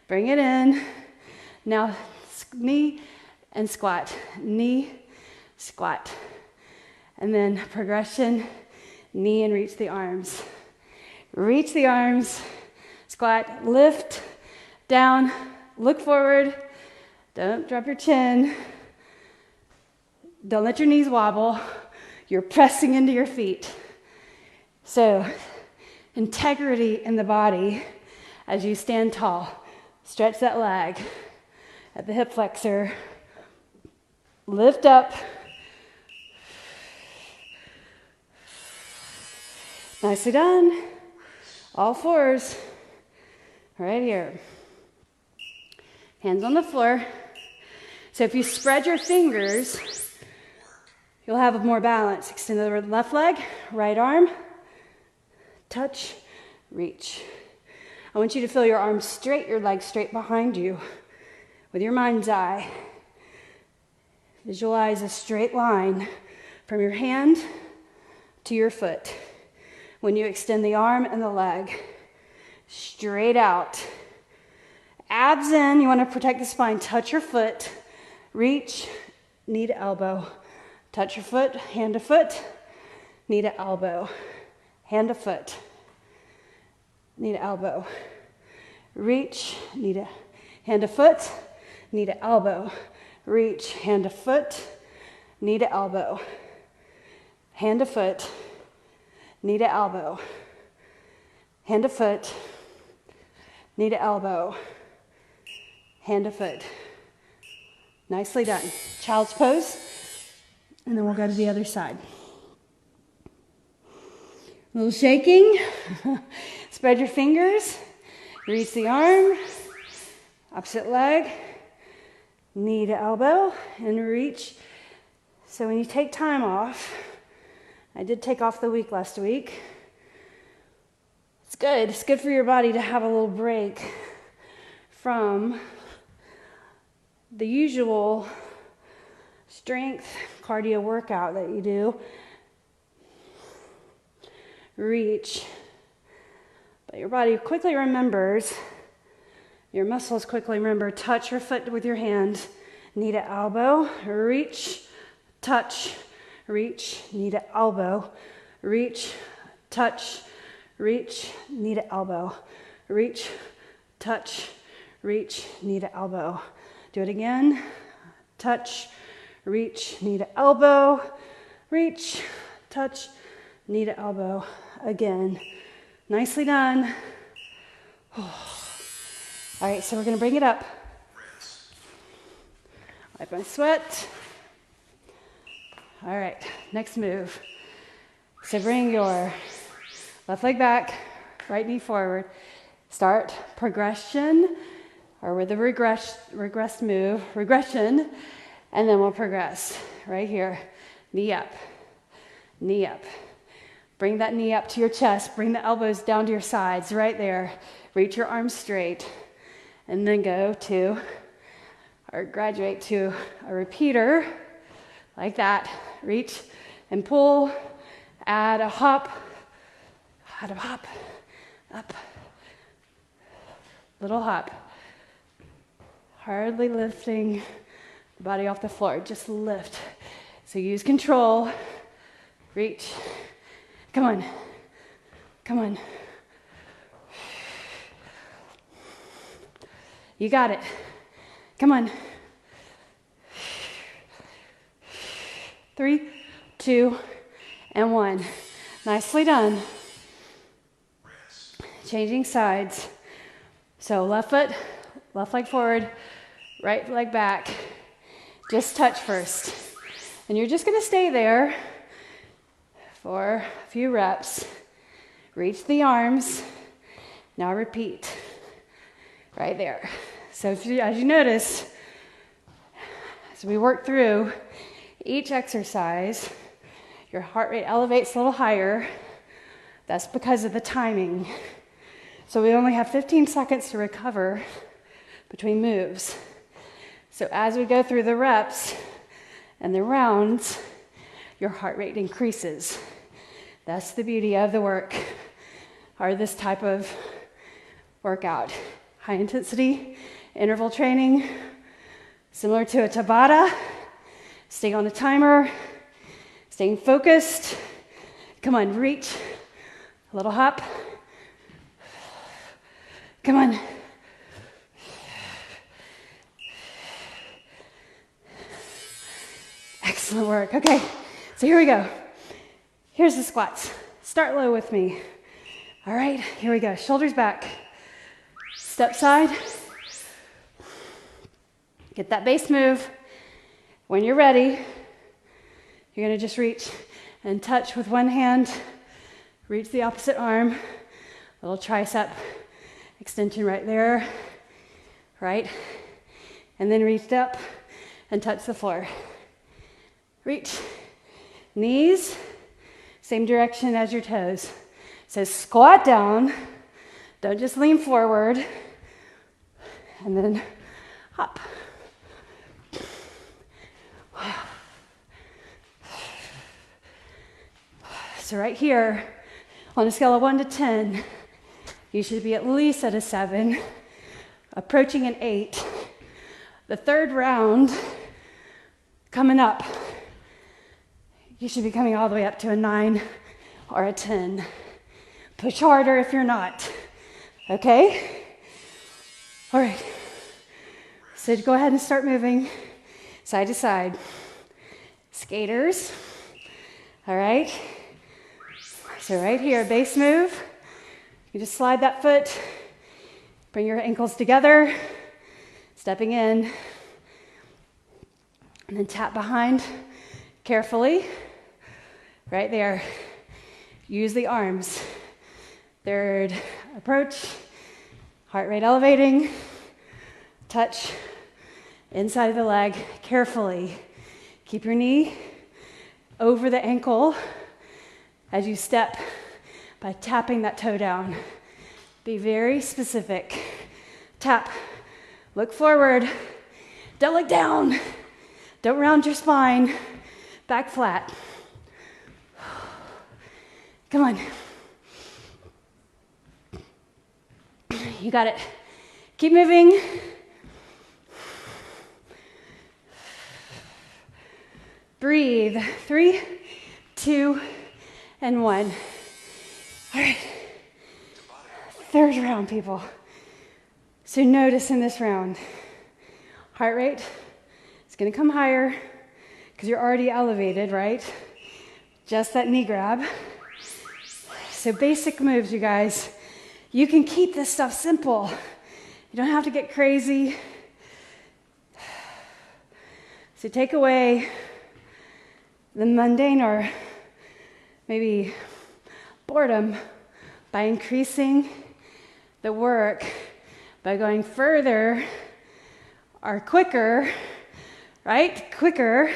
Bring it in. Now, knee and squat. Knee, squat. And then progression, knee and reach the arms. Reach the arms, squat, lift, down, look forward. Don't drop your chin. Don't let your knees wobble. You're pressing into your feet. So, integrity in the body as you stand tall. Stretch that leg at the hip flexor. Lift up. Nicely done. All fours. Right here. Hands on the floor. So if you spread your fingers, you'll have more balance. Extend the left leg, right arm. Touch, reach. I want you to feel your arms straight, your legs straight behind you with your mind's eye. Visualize a straight line from your hand to your foot. When you extend the arm and the leg, straight out. Abs in, you want to protect the spine. Touch your foot, reach, knee to elbow. Touch your foot, hand to foot, knee to elbow. Hand to foot, knee to elbow. Reach, knee to, hand to foot, knee to elbow. Reach, hand to foot, knee to elbow. Hand to foot, knee to elbow. Hand to foot, knee to elbow. Hand to foot, Nicely done. Child's pose. And then we'll go to the other side. A little shaking. Spread your fingers. Reach the arm. Opposite leg. Knee to elbow and reach. So when you take time off, I did take off the week last week. It's good. It's good for your body to have a little break from the usual strength cardio workout that you do. Reach. But your body quickly remembers, your muscles quickly remember, touch your foot with your hand, knee to elbow, reach, touch, reach, knee to elbow, reach, touch, reach, knee to elbow, reach, touch, reach, knee to elbow. Do it again. Touch, reach, knee to elbow, reach, touch, knee to elbow. Again. Nicely done. Oh. All right, so we're going to bring it up. Wipe my sweat. All right, next move. So bring your left leg back, right knee forward. Start progression, or with a regress move, regression, and then we'll progress. Right here, knee up, knee up. Bring that knee up to your chest. Bring the elbows down to your sides, right there. Reach your arms straight. And then go to, or graduate to a repeater, like that. Reach and pull. Add a hop. Add a hop. Up. Little hop. Hardly lifting the body off the floor. Just lift. So use control. Reach. Come on. Come on. You got it. Come on. 3, 2, and 1. Nicely done. Changing sides. So left foot, left leg forward, right leg back. Just touch first. And you're just going to stay there for a few reps. Reach the arms. Now repeat. Right there. So as you notice, as we work through each exercise, your heart rate elevates a little higher. That's because of the timing. So we only have 15 seconds to recover between moves. So as we go through the reps and the rounds, your heart rate increases. That's the beauty of the work, or this type of workout. High intensity interval training, similar to a Tabata. Stay on a timer, staying focused. Come on, reach. A little hop. Come on. Excellent work. Okay, so here we go. Here's the squats. Start low with me. All right, here we go. Shoulders back. Step side. Get that base move. When you're ready, you're going to just reach and touch with one hand. Reach the opposite arm. Little tricep extension right there. Right? And then reach up and touch the floor. Reach. Knees, same direction as your toes. So squat down. Don't just lean forward. And then hop. So right here, on a scale of 1 to 10, you should be at least at a 7, approaching an 8. The third round, coming up, you should be coming all the way up to a 9 or a 10. Push harder if you're not, okay? All right, so go ahead and start moving side to side. Skaters, all right? So right here, base move. You just slide that foot, bring your ankles together, stepping in. And then tap behind carefully. Right there. Use the arms. Third approach. Heart rate elevating. Touch inside of the leg carefully. Keep your knee over the ankle as you step by tapping that toe down. Be very specific. Tap. Look forward. Don't look down. Don't round your spine. Back flat. Come on. You got it. Keep moving. Breathe. 3, 2, and 1. All right. Third round, people. So notice in this round, heart rate is going to come higher because you're already elevated, right? Just that knee grab. So basic moves, you guys. You can keep this stuff simple. You don't have to get crazy. So take away the mundane or maybe boredom by increasing the work, by going further or quicker, right? Quicker,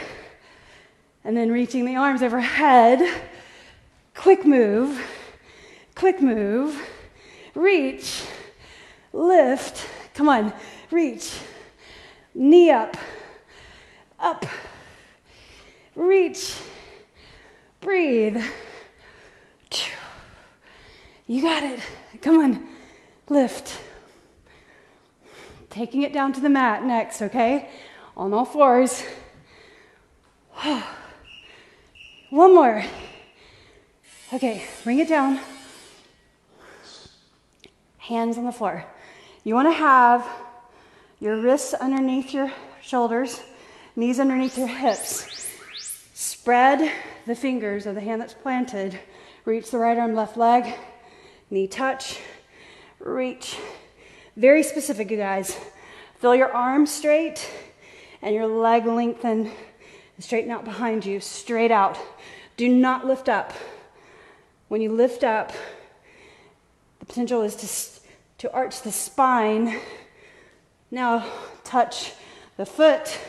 and then reaching the arms overhead. Quick move, reach, lift, come on, reach, knee up, reach, breathe. You got it, come on, lift. Taking it down to the mat next, okay? On all fours. One more. Okay, bring it down. Hands on the floor. You want to have your wrists underneath your shoulders, knees underneath your hips. Spread the fingers of the hand that's planted. Reach the right arm, left leg. Knee touch. Reach. Very specific, you guys. Feel your arms straight and your leg lengthen and straighten out behind you. Straight out. Do not lift up. When you lift up, the potential is to arch the spine. Now touch the foot,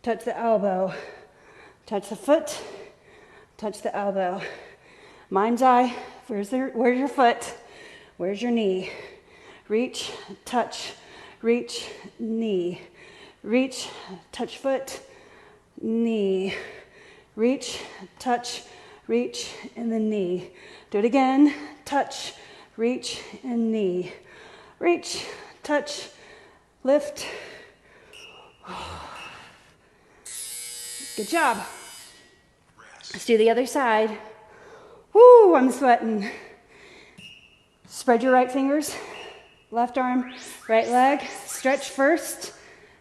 touch the elbow, touch the foot, touch the elbow. Mind's eye, where's your foot? Where's your knee? Reach, touch, reach, knee. Reach, touch foot, knee. Reach, touch, reach, and then knee. Do it again. Touch, reach, and knee. Reach, touch, lift. Good job. Let's do the other side. Woo, I'm sweating. Spread your right fingers. Left arm, right leg. Stretch first.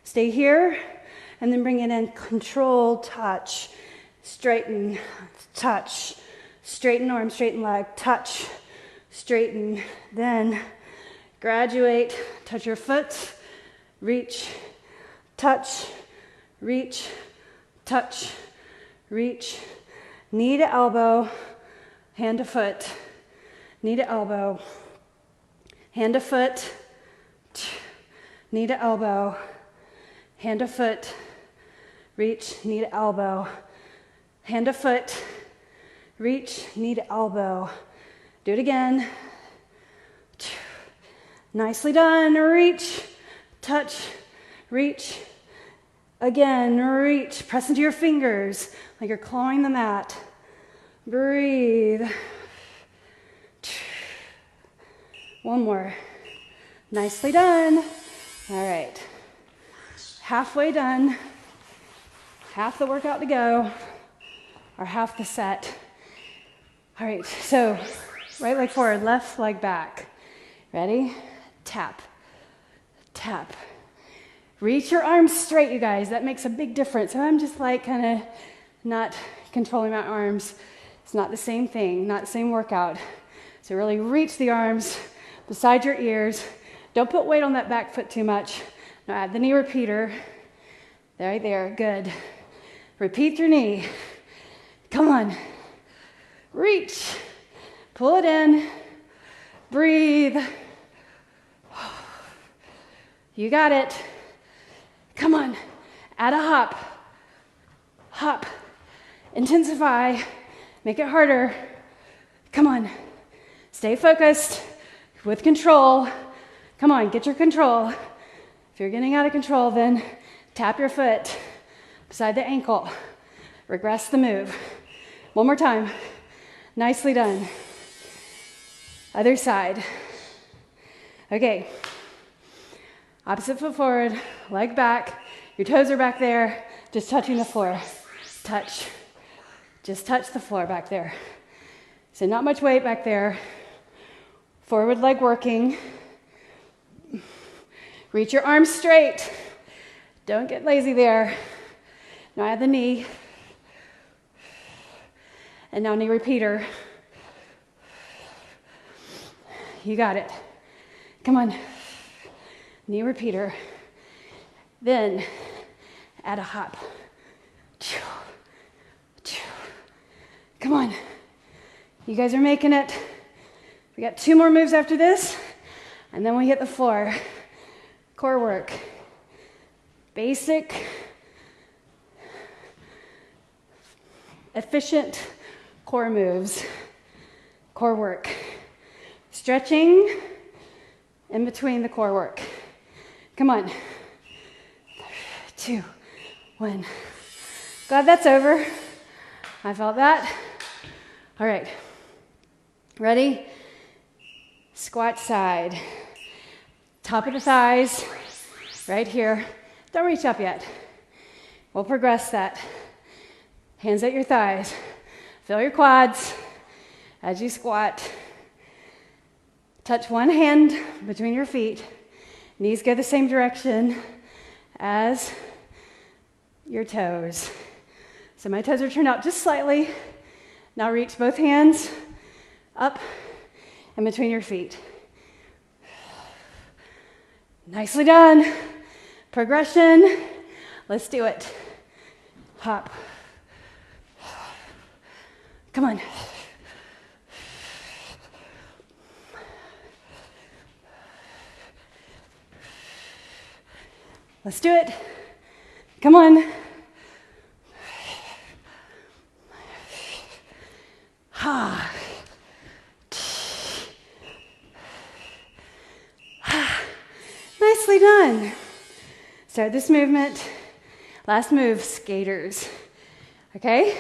Stay here. And then bring it in. Controlled touch. Straighten, touch. Straighten arm, straighten leg. Touch, straighten. Then graduate. Touch your foot. Reach, touch, reach, touch, reach. Knee to elbow. Hand to foot. Knee to elbow. Hand to foot. Knee to elbow. Hand to foot. Reach, knee to elbow. Hand to foot. Reach, knee to elbow. Do it again. Nicely done. Reach, touch, reach. Again, reach. Press into your fingers like you're clawing the mat. Breathe. One more. Nicely done. All right. Halfway done. Half the workout to go, or half the set. All right, so right leg forward, left leg back. Ready? Tap, tap. Reach your arms straight, you guys. That makes a big difference. So I'm just like kind of not controlling my arms. It's not the same thing, not the same workout. So really reach the arms beside your ears. Don't put weight on that back foot too much. Now add the knee repeater. Right there, good. Repeat your knee. Come on. Reach. Pull it in. Breathe. You got it. Come on. Add a hop. Hop. Intensify. Make it harder. Come on. Stay focused with control. Come on, get your control. If you're getting out of control, then tap your foot beside the ankle. Regress the move. One more time. Nicely done. Other side. Okay. Opposite foot forward, leg back. Your toes are back there, just touching the floor. Touch. Just touch the floor back there. So not much weight back there. Forward leg working. Reach your arms straight. Don't get lazy there. Now add the knee. And now knee repeater. You got it. Come on. Knee repeater. Then add a hop. Come on. You guys are making it. We got 2 more moves after this, and then we hit the floor. Core work. Basic, efficient core moves. Core work. Stretching in between the core work. Come on. 2, 1. Glad that's over. I felt that. All right. Ready? Squat side. Top of the thighs. Right here. Don't reach up yet. We'll progress that. Hands at your thighs. Feel your quads as you squat. Touch one hand between your feet. Knees go the same direction as your toes. So my toes are turned out just slightly. Now reach both hands up and between your feet. Nicely done. Progression. Let's do it. Hop. Come on. Let's do it. Come on. Ha. Nicely done. Start this movement. Last move, skaters. Okay?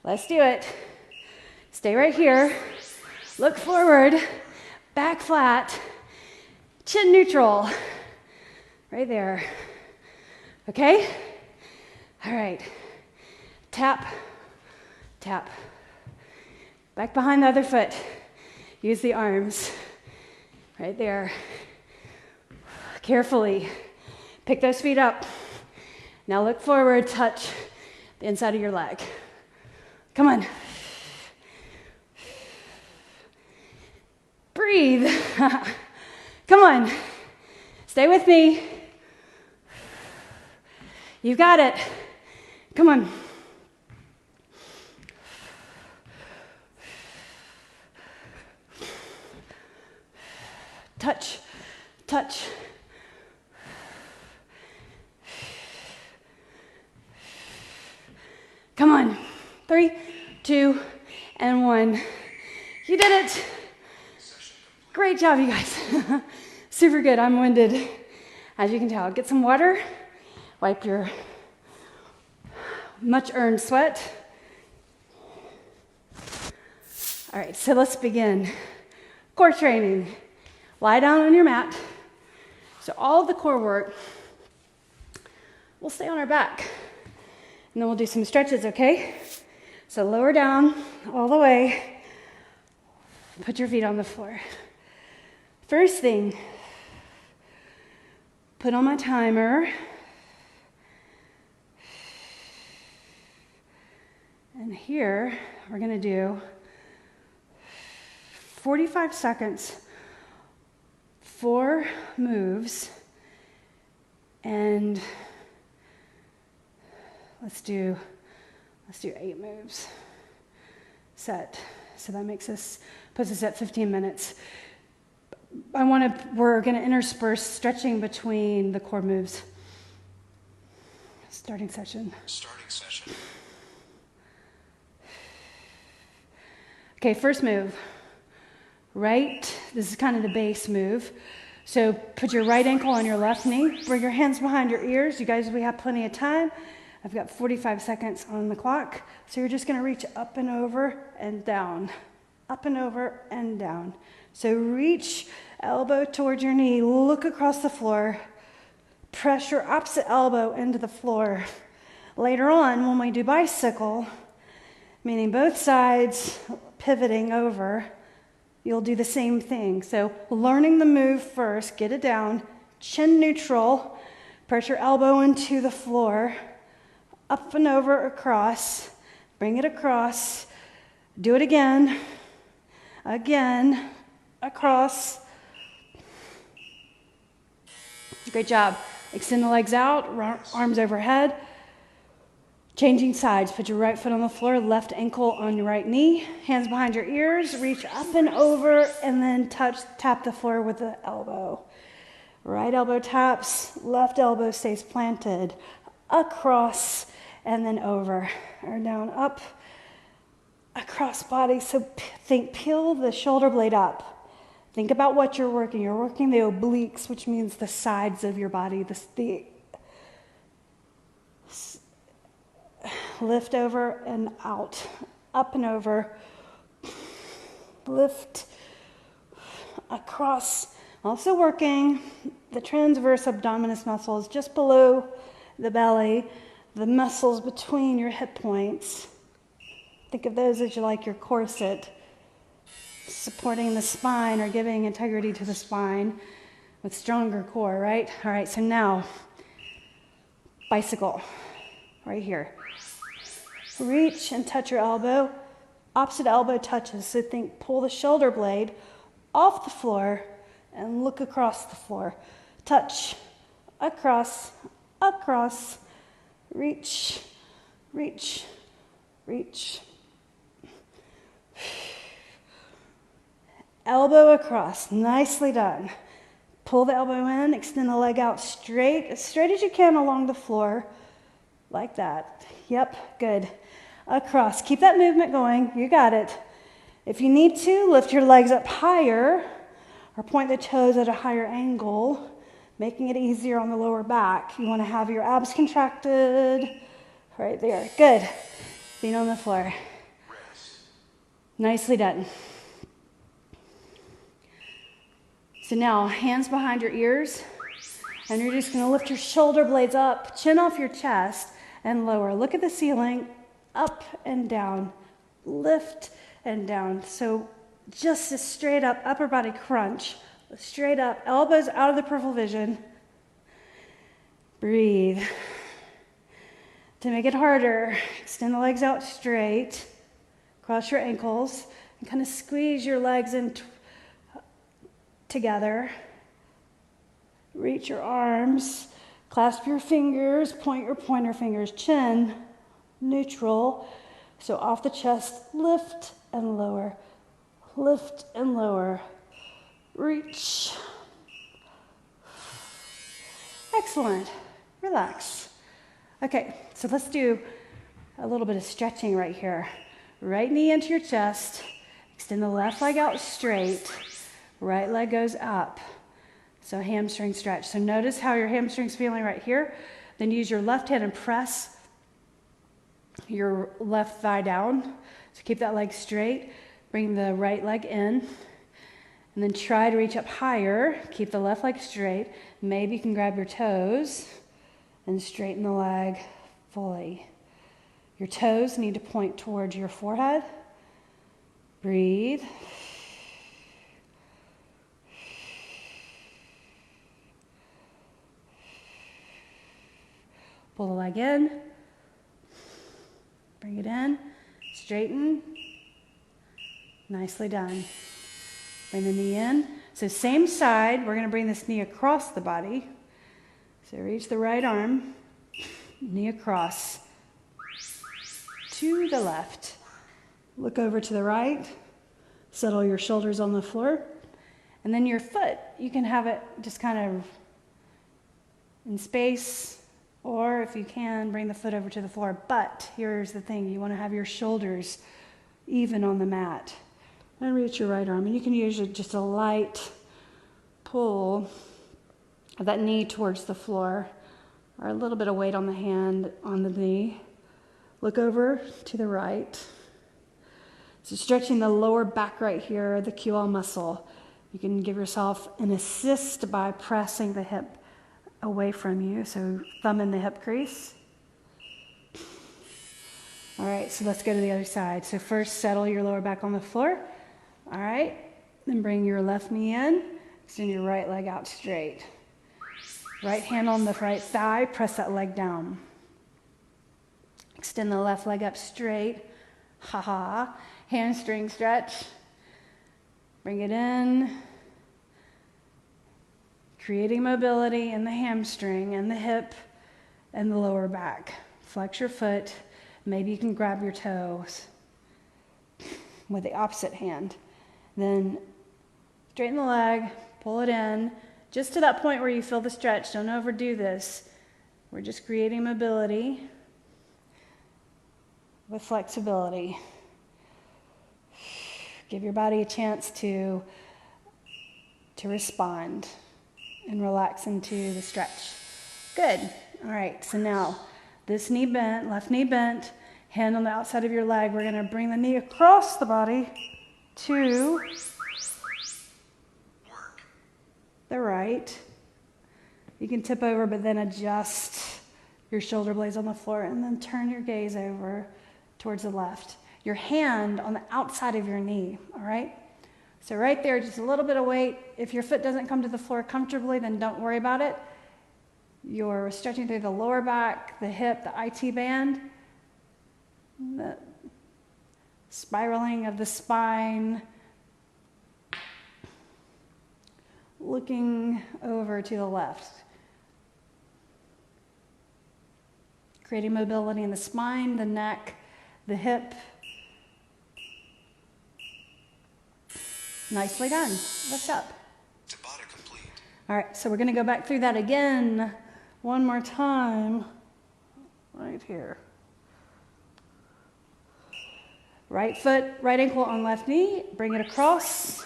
Let's do it. Stay right here. Look forward. Back flat. Chin neutral. Right there. Okay? All right. Tap. Tap. Back behind the other foot. Use the arms. Right there. Carefully. Pick those feet up. Now look forward, touch the inside of your leg. Come on. Breathe. Come on. Stay with me. You got it. Come on. Touch, touch. Come on. 3, 2, and 1. You did it. Great job, you guys. Super good. I'm winded, as you can tell. Get some water. Wipe your much-earned sweat. All right, so let's begin. Core training. Lie down on your mat. So all the core work will stay on our back. And then we'll do some stretches, okay? So lower down all the way. Put your feet on the floor. First thing, put on my timer. And here, we're gonna do 45 seconds, 4 moves, and Let's do 8 moves. Set. So that puts us at 15 minutes. We're gonna intersperse stretching between the core moves. Starting session. Okay, first move. Right, this is kind of the base move. So put your right ankle on your left knee. Bring your hands behind your ears. You guys, we have plenty of time. I've got 45 seconds on the clock. So you're just gonna reach up and over and down. Up and over and down. So reach, elbow towards your knee, look across the floor. Press your opposite elbow into the floor. Later on, when we do bicycle, meaning both sides pivoting over, you'll do the same thing. So learning the move first, get it down, chin neutral, press your elbow into the floor, up and over, across, bring it across, do it again, across. Great job. Extend the legs out, arms overhead. Changing sides, put your right foot on the floor, left ankle on your right knee, hands behind your ears, reach up and over, and then tap the floor with the elbow. Right elbow taps, left elbow stays planted, across, and then over, or down, up, across body. So think, peel the shoulder blade up. Think about what you're working. You're working the obliques, which means the sides of your body, lift over and out, up and over, lift, across. Also working the transverse abdominis muscles just below the belly, the muscles between your hip points. Think of those as like your corset, supporting the spine or giving integrity to the spine with stronger core, right? All right, so now, bicycle, right here. Reach and touch your elbow. Opposite elbow touches. So think, pull the shoulder blade off the floor and look across the floor. Touch, across, across, reach, reach, reach. Elbow across, nicely done. Pull the elbow in, extend the leg out straight as you can along the floor, like that. Yep, good. Across, keep that movement going, you got it. If you need to, lift your legs up higher or point the toes at a higher angle, making it easier on the lower back. You want to have your abs contracted right there. Good. Feet on the floor. Nicely done. So now, hands behind your ears, and you're just going to lift your shoulder blades up, chin off your chest, and lower. Look at the ceiling, up and down, lift and down. So just a straight up upper body crunch, straight up, elbows out of the peripheral vision. Breathe. To make it harder, extend the legs out straight, cross your ankles, and kind of squeeze your legs in together. Reach your arms, clasp your fingers, point your pointer fingers, chin, neutral. So off the chest, lift and lower, reach. Excellent. Relax. Okay, so let's do a little bit of stretching right here. Right knee into your chest, extend the left leg out straight, right leg goes up. So hamstring stretch. So notice how your hamstring's feeling right here. Then use your left hand and press your left thigh down. So keep that leg straight. Bring the right leg in. And then try to reach up higher. Keep the left leg straight. Maybe you can grab your toes and straighten the leg fully. Your toes need to point towards your forehead. Breathe. Pull the leg in. Bring it in. Straighten. Nicely done. Bring the knee in. So same side, we're going to bring this knee across the body. So reach the right arm, knee across, to the left. Look over to the right. Settle your shoulders on the floor. And then your foot, you can have it just kind of in space, or if you can, bring the foot over to the floor. But here's the thing, you want to have your shoulders even on the mat. And reach your right arm. And you can use just a light pull of that knee towards the floor, or a little bit of weight on the hand, on the knee. Look over to the right. So stretching the lower back right here, the QL muscle. You can give yourself an assist by pressing the hip away from you. So thumb in the hip crease. All right, so let's go to the other side. So first settle your lower back on the floor. All right, then bring your left knee in. Extend your right leg out straight. Right hand on the right thigh, press that leg down. Extend the left leg up straight. Ha. Hamstring stretch. Bring it in. Creating mobility in the hamstring and the hip and the lower back. Flex your foot. Maybe you can grab your toes with the opposite hand. Then straighten the leg, pull it in, just to that point where you feel the stretch. Don't overdo this. We're just creating mobility with flexibility. Give your body a chance to respond and relax into the stretch. Good. All right, so now this knee bent, left knee bent, hand on the outside of your leg. We're going to bring the knee across the body to the right. You can tip over, but then adjust your shoulder blades on the floor and then turn your gaze over towards the left. Your hand on the outside of your knee, all right? So right there, just a little bit of weight. If your foot doesn't come to the floor comfortably, then don't worry about it. You're stretching through the lower back, the hip, the IT band, the spiraling of the spine, looking over to the left. Creating mobility in the spine, the neck, the hip. Nicely done. Lift up. Tabata complete. All right, so we're going to go back through that again one more time. Right here. Right foot, right ankle on left knee. Bring it across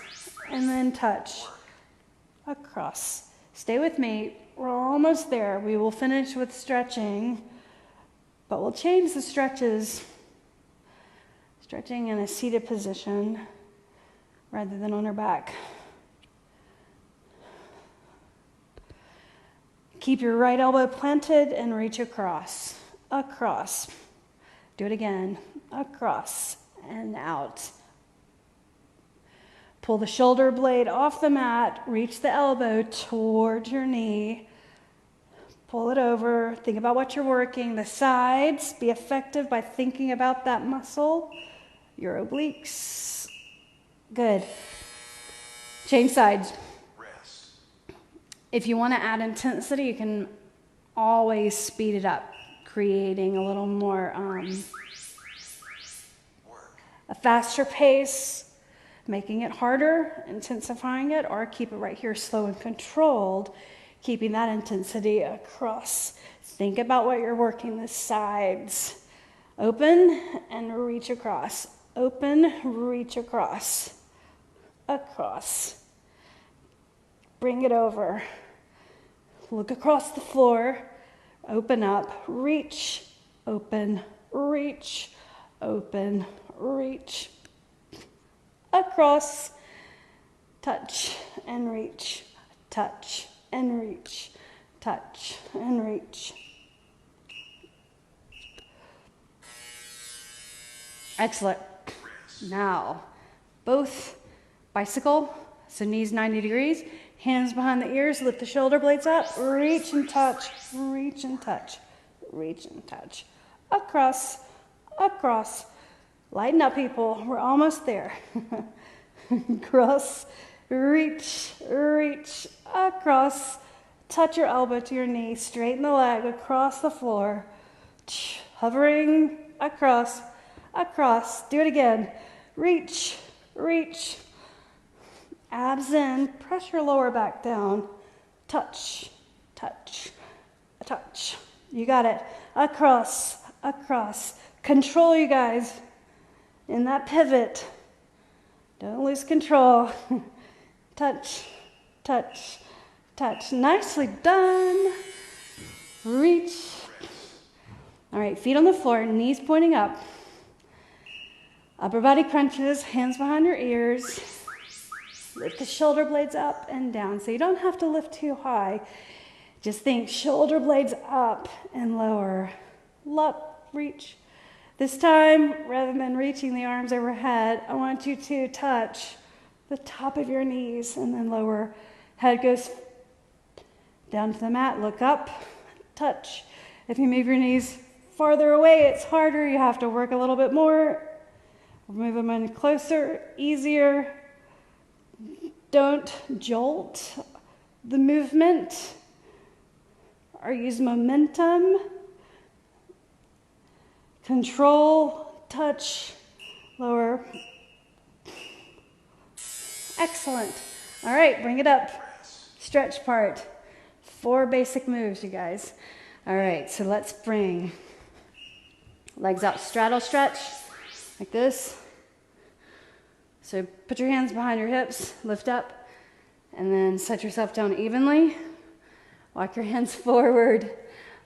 and then touch. Across. Stay with me. We're almost there. We will finish with stretching, but we'll change the stretches. Stretching in a seated position rather than on our back. Keep your right elbow planted and reach across. Across. Do it again. Across and out. Pull the shoulder blade off the mat. Reach the elbow towards your knee. Pull it over. Think about what you're working. The sides. Be effective by thinking about that muscle. Your obliques. Good. Change sides. Rest. If you want to add intensity, you can always speed it up, creating a little more, a faster pace, making it harder, intensifying it, or keep it right here slow and controlled, keeping that intensity across. Think about what you're working, the sides. Open and reach across. Open, reach across. Across. Bring it over. Look across the floor. Open up. Reach. Open. Reach. Open. Reach. Across. Touch and reach. Touch and reach. Touch and reach. Excellent. Now, both bicycle, so knees 90 degrees, hands behind the ears, lift the shoulder blades up, reach and touch, reach and touch, reach and touch. Across, across. Lighten up, people. We're almost there. Cross, reach, reach, across. Touch your elbow to your knee, straighten the leg across the floor. Hovering across. across. Do it again. Reach, reach. Abs in, press your lower back down. Touch, touch, touch. You got it. Across, across. Control, you guys. In that pivot. Don't lose control. Touch, touch, touch. Nicely done. Reach. All right, feet on the floor, knees pointing up. Upper body crunches, hands behind your ears. Lift the shoulder blades up and down. So you don't have to lift too high. Just think shoulder blades up and lower. Up, reach. This time, rather than reaching the arms overhead, I want you to touch the top of your knees and then lower. Head goes down to the mat, look up, touch. If you move your knees farther away, it's harder. You have to work a little bit more. Move them in closer, easier. Don't jolt the movement or use momentum. Control, touch, lower. Excellent. All right, bring it up. Stretch part. 4 basic moves, you guys. All right, so let's bring legs out, straddle stretch, like this. So put your hands behind your hips, lift up, and then set yourself down evenly. Walk your hands forward.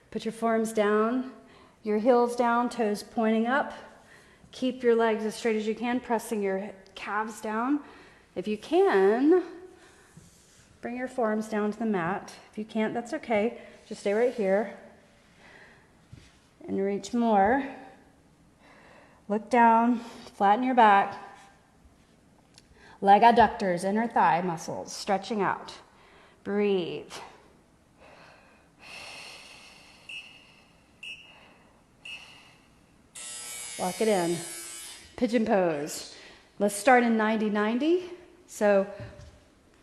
Put your forearms down, your heels down, toes pointing up. Keep your legs as straight as you can, pressing your calves down. If you can, bring your forearms down to the mat. If you can't, that's okay. Just stay right here. And reach more. Look down, flatten your back. Leg adductors, inner thigh muscles, stretching out. Breathe. Lock it in. Pigeon pose. Let's start in 90-90. So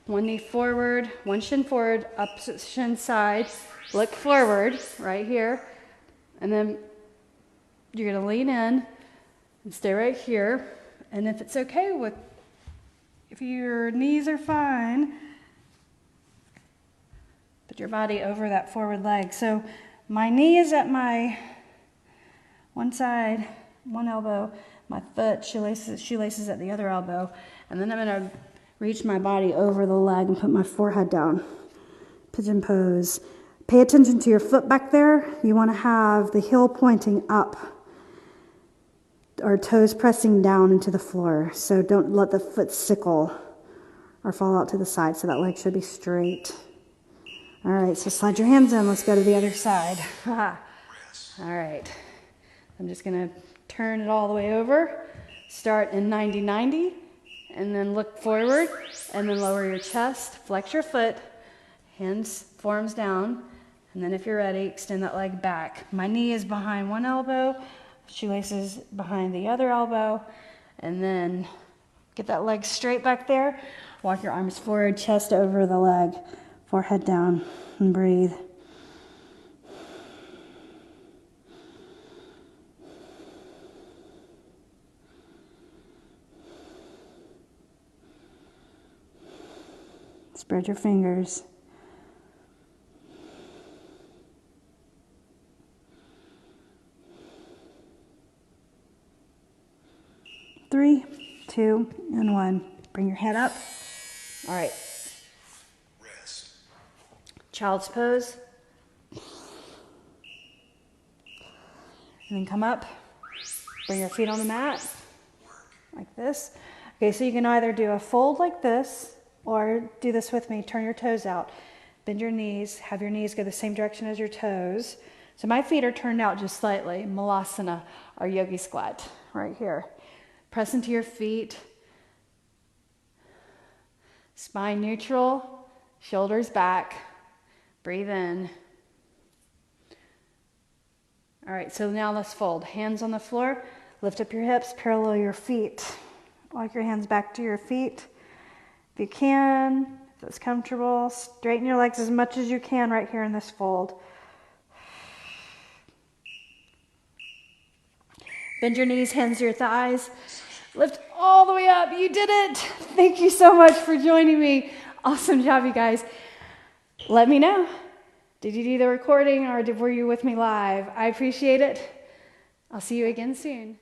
1 knee forward, 1 shin forward, opposite shin side. Look forward, right here. And then you're gonna lean in and stay right here. And if it's okay if your knees are fine, put your body over that forward leg. So my knee is at my one side, one elbow, my foot, shoelaces at the other elbow. And then I'm gonna reach my body over the leg and put my forehead down. Pigeon pose. Pay attention to your foot back there. You wanna have the heel pointing up or toes pressing down into the floor. So don't let the foot sickle or fall out to the side. So that leg should be straight. All right, so slide your hands in. Let's go to the other side. All right, I'm just gonna turn it all the way over. Start in 90-90 and then look forward and then lower your chest, flex your foot, hands, forearms down. And then if you're ready, extend that leg back. My knee is behind one elbow, shoelaces behind the other elbow, and then get that leg straight back there. Walk your arms forward, chest over the leg, forehead down, and breathe. Spread your fingers. Three, 2, and 1. Bring your head up. All right. Rest. Child's pose. And then come up. Bring your feet on the mat. Like this. Okay, so you can either do a fold like this, or do this with me. Turn your toes out. Bend your knees. Have your knees go the same direction as your toes. So my feet are turned out just slightly. Malasana, or yogi squat, right here. Press into your feet. Spine neutral, shoulders back. Breathe in. All right, so now let's fold. Hands on the floor. Lift up your hips, parallel your feet. Walk your hands back to your feet. If you can, if it's comfortable, straighten your legs as much as you can right here in this fold. Bend your knees, hands to your thighs. Lift all the way up. You did it. Thank you so much for joining me. Awesome job, you guys. Let me know. Did you do the recording or were you with me live? I appreciate it. I'll see you again soon.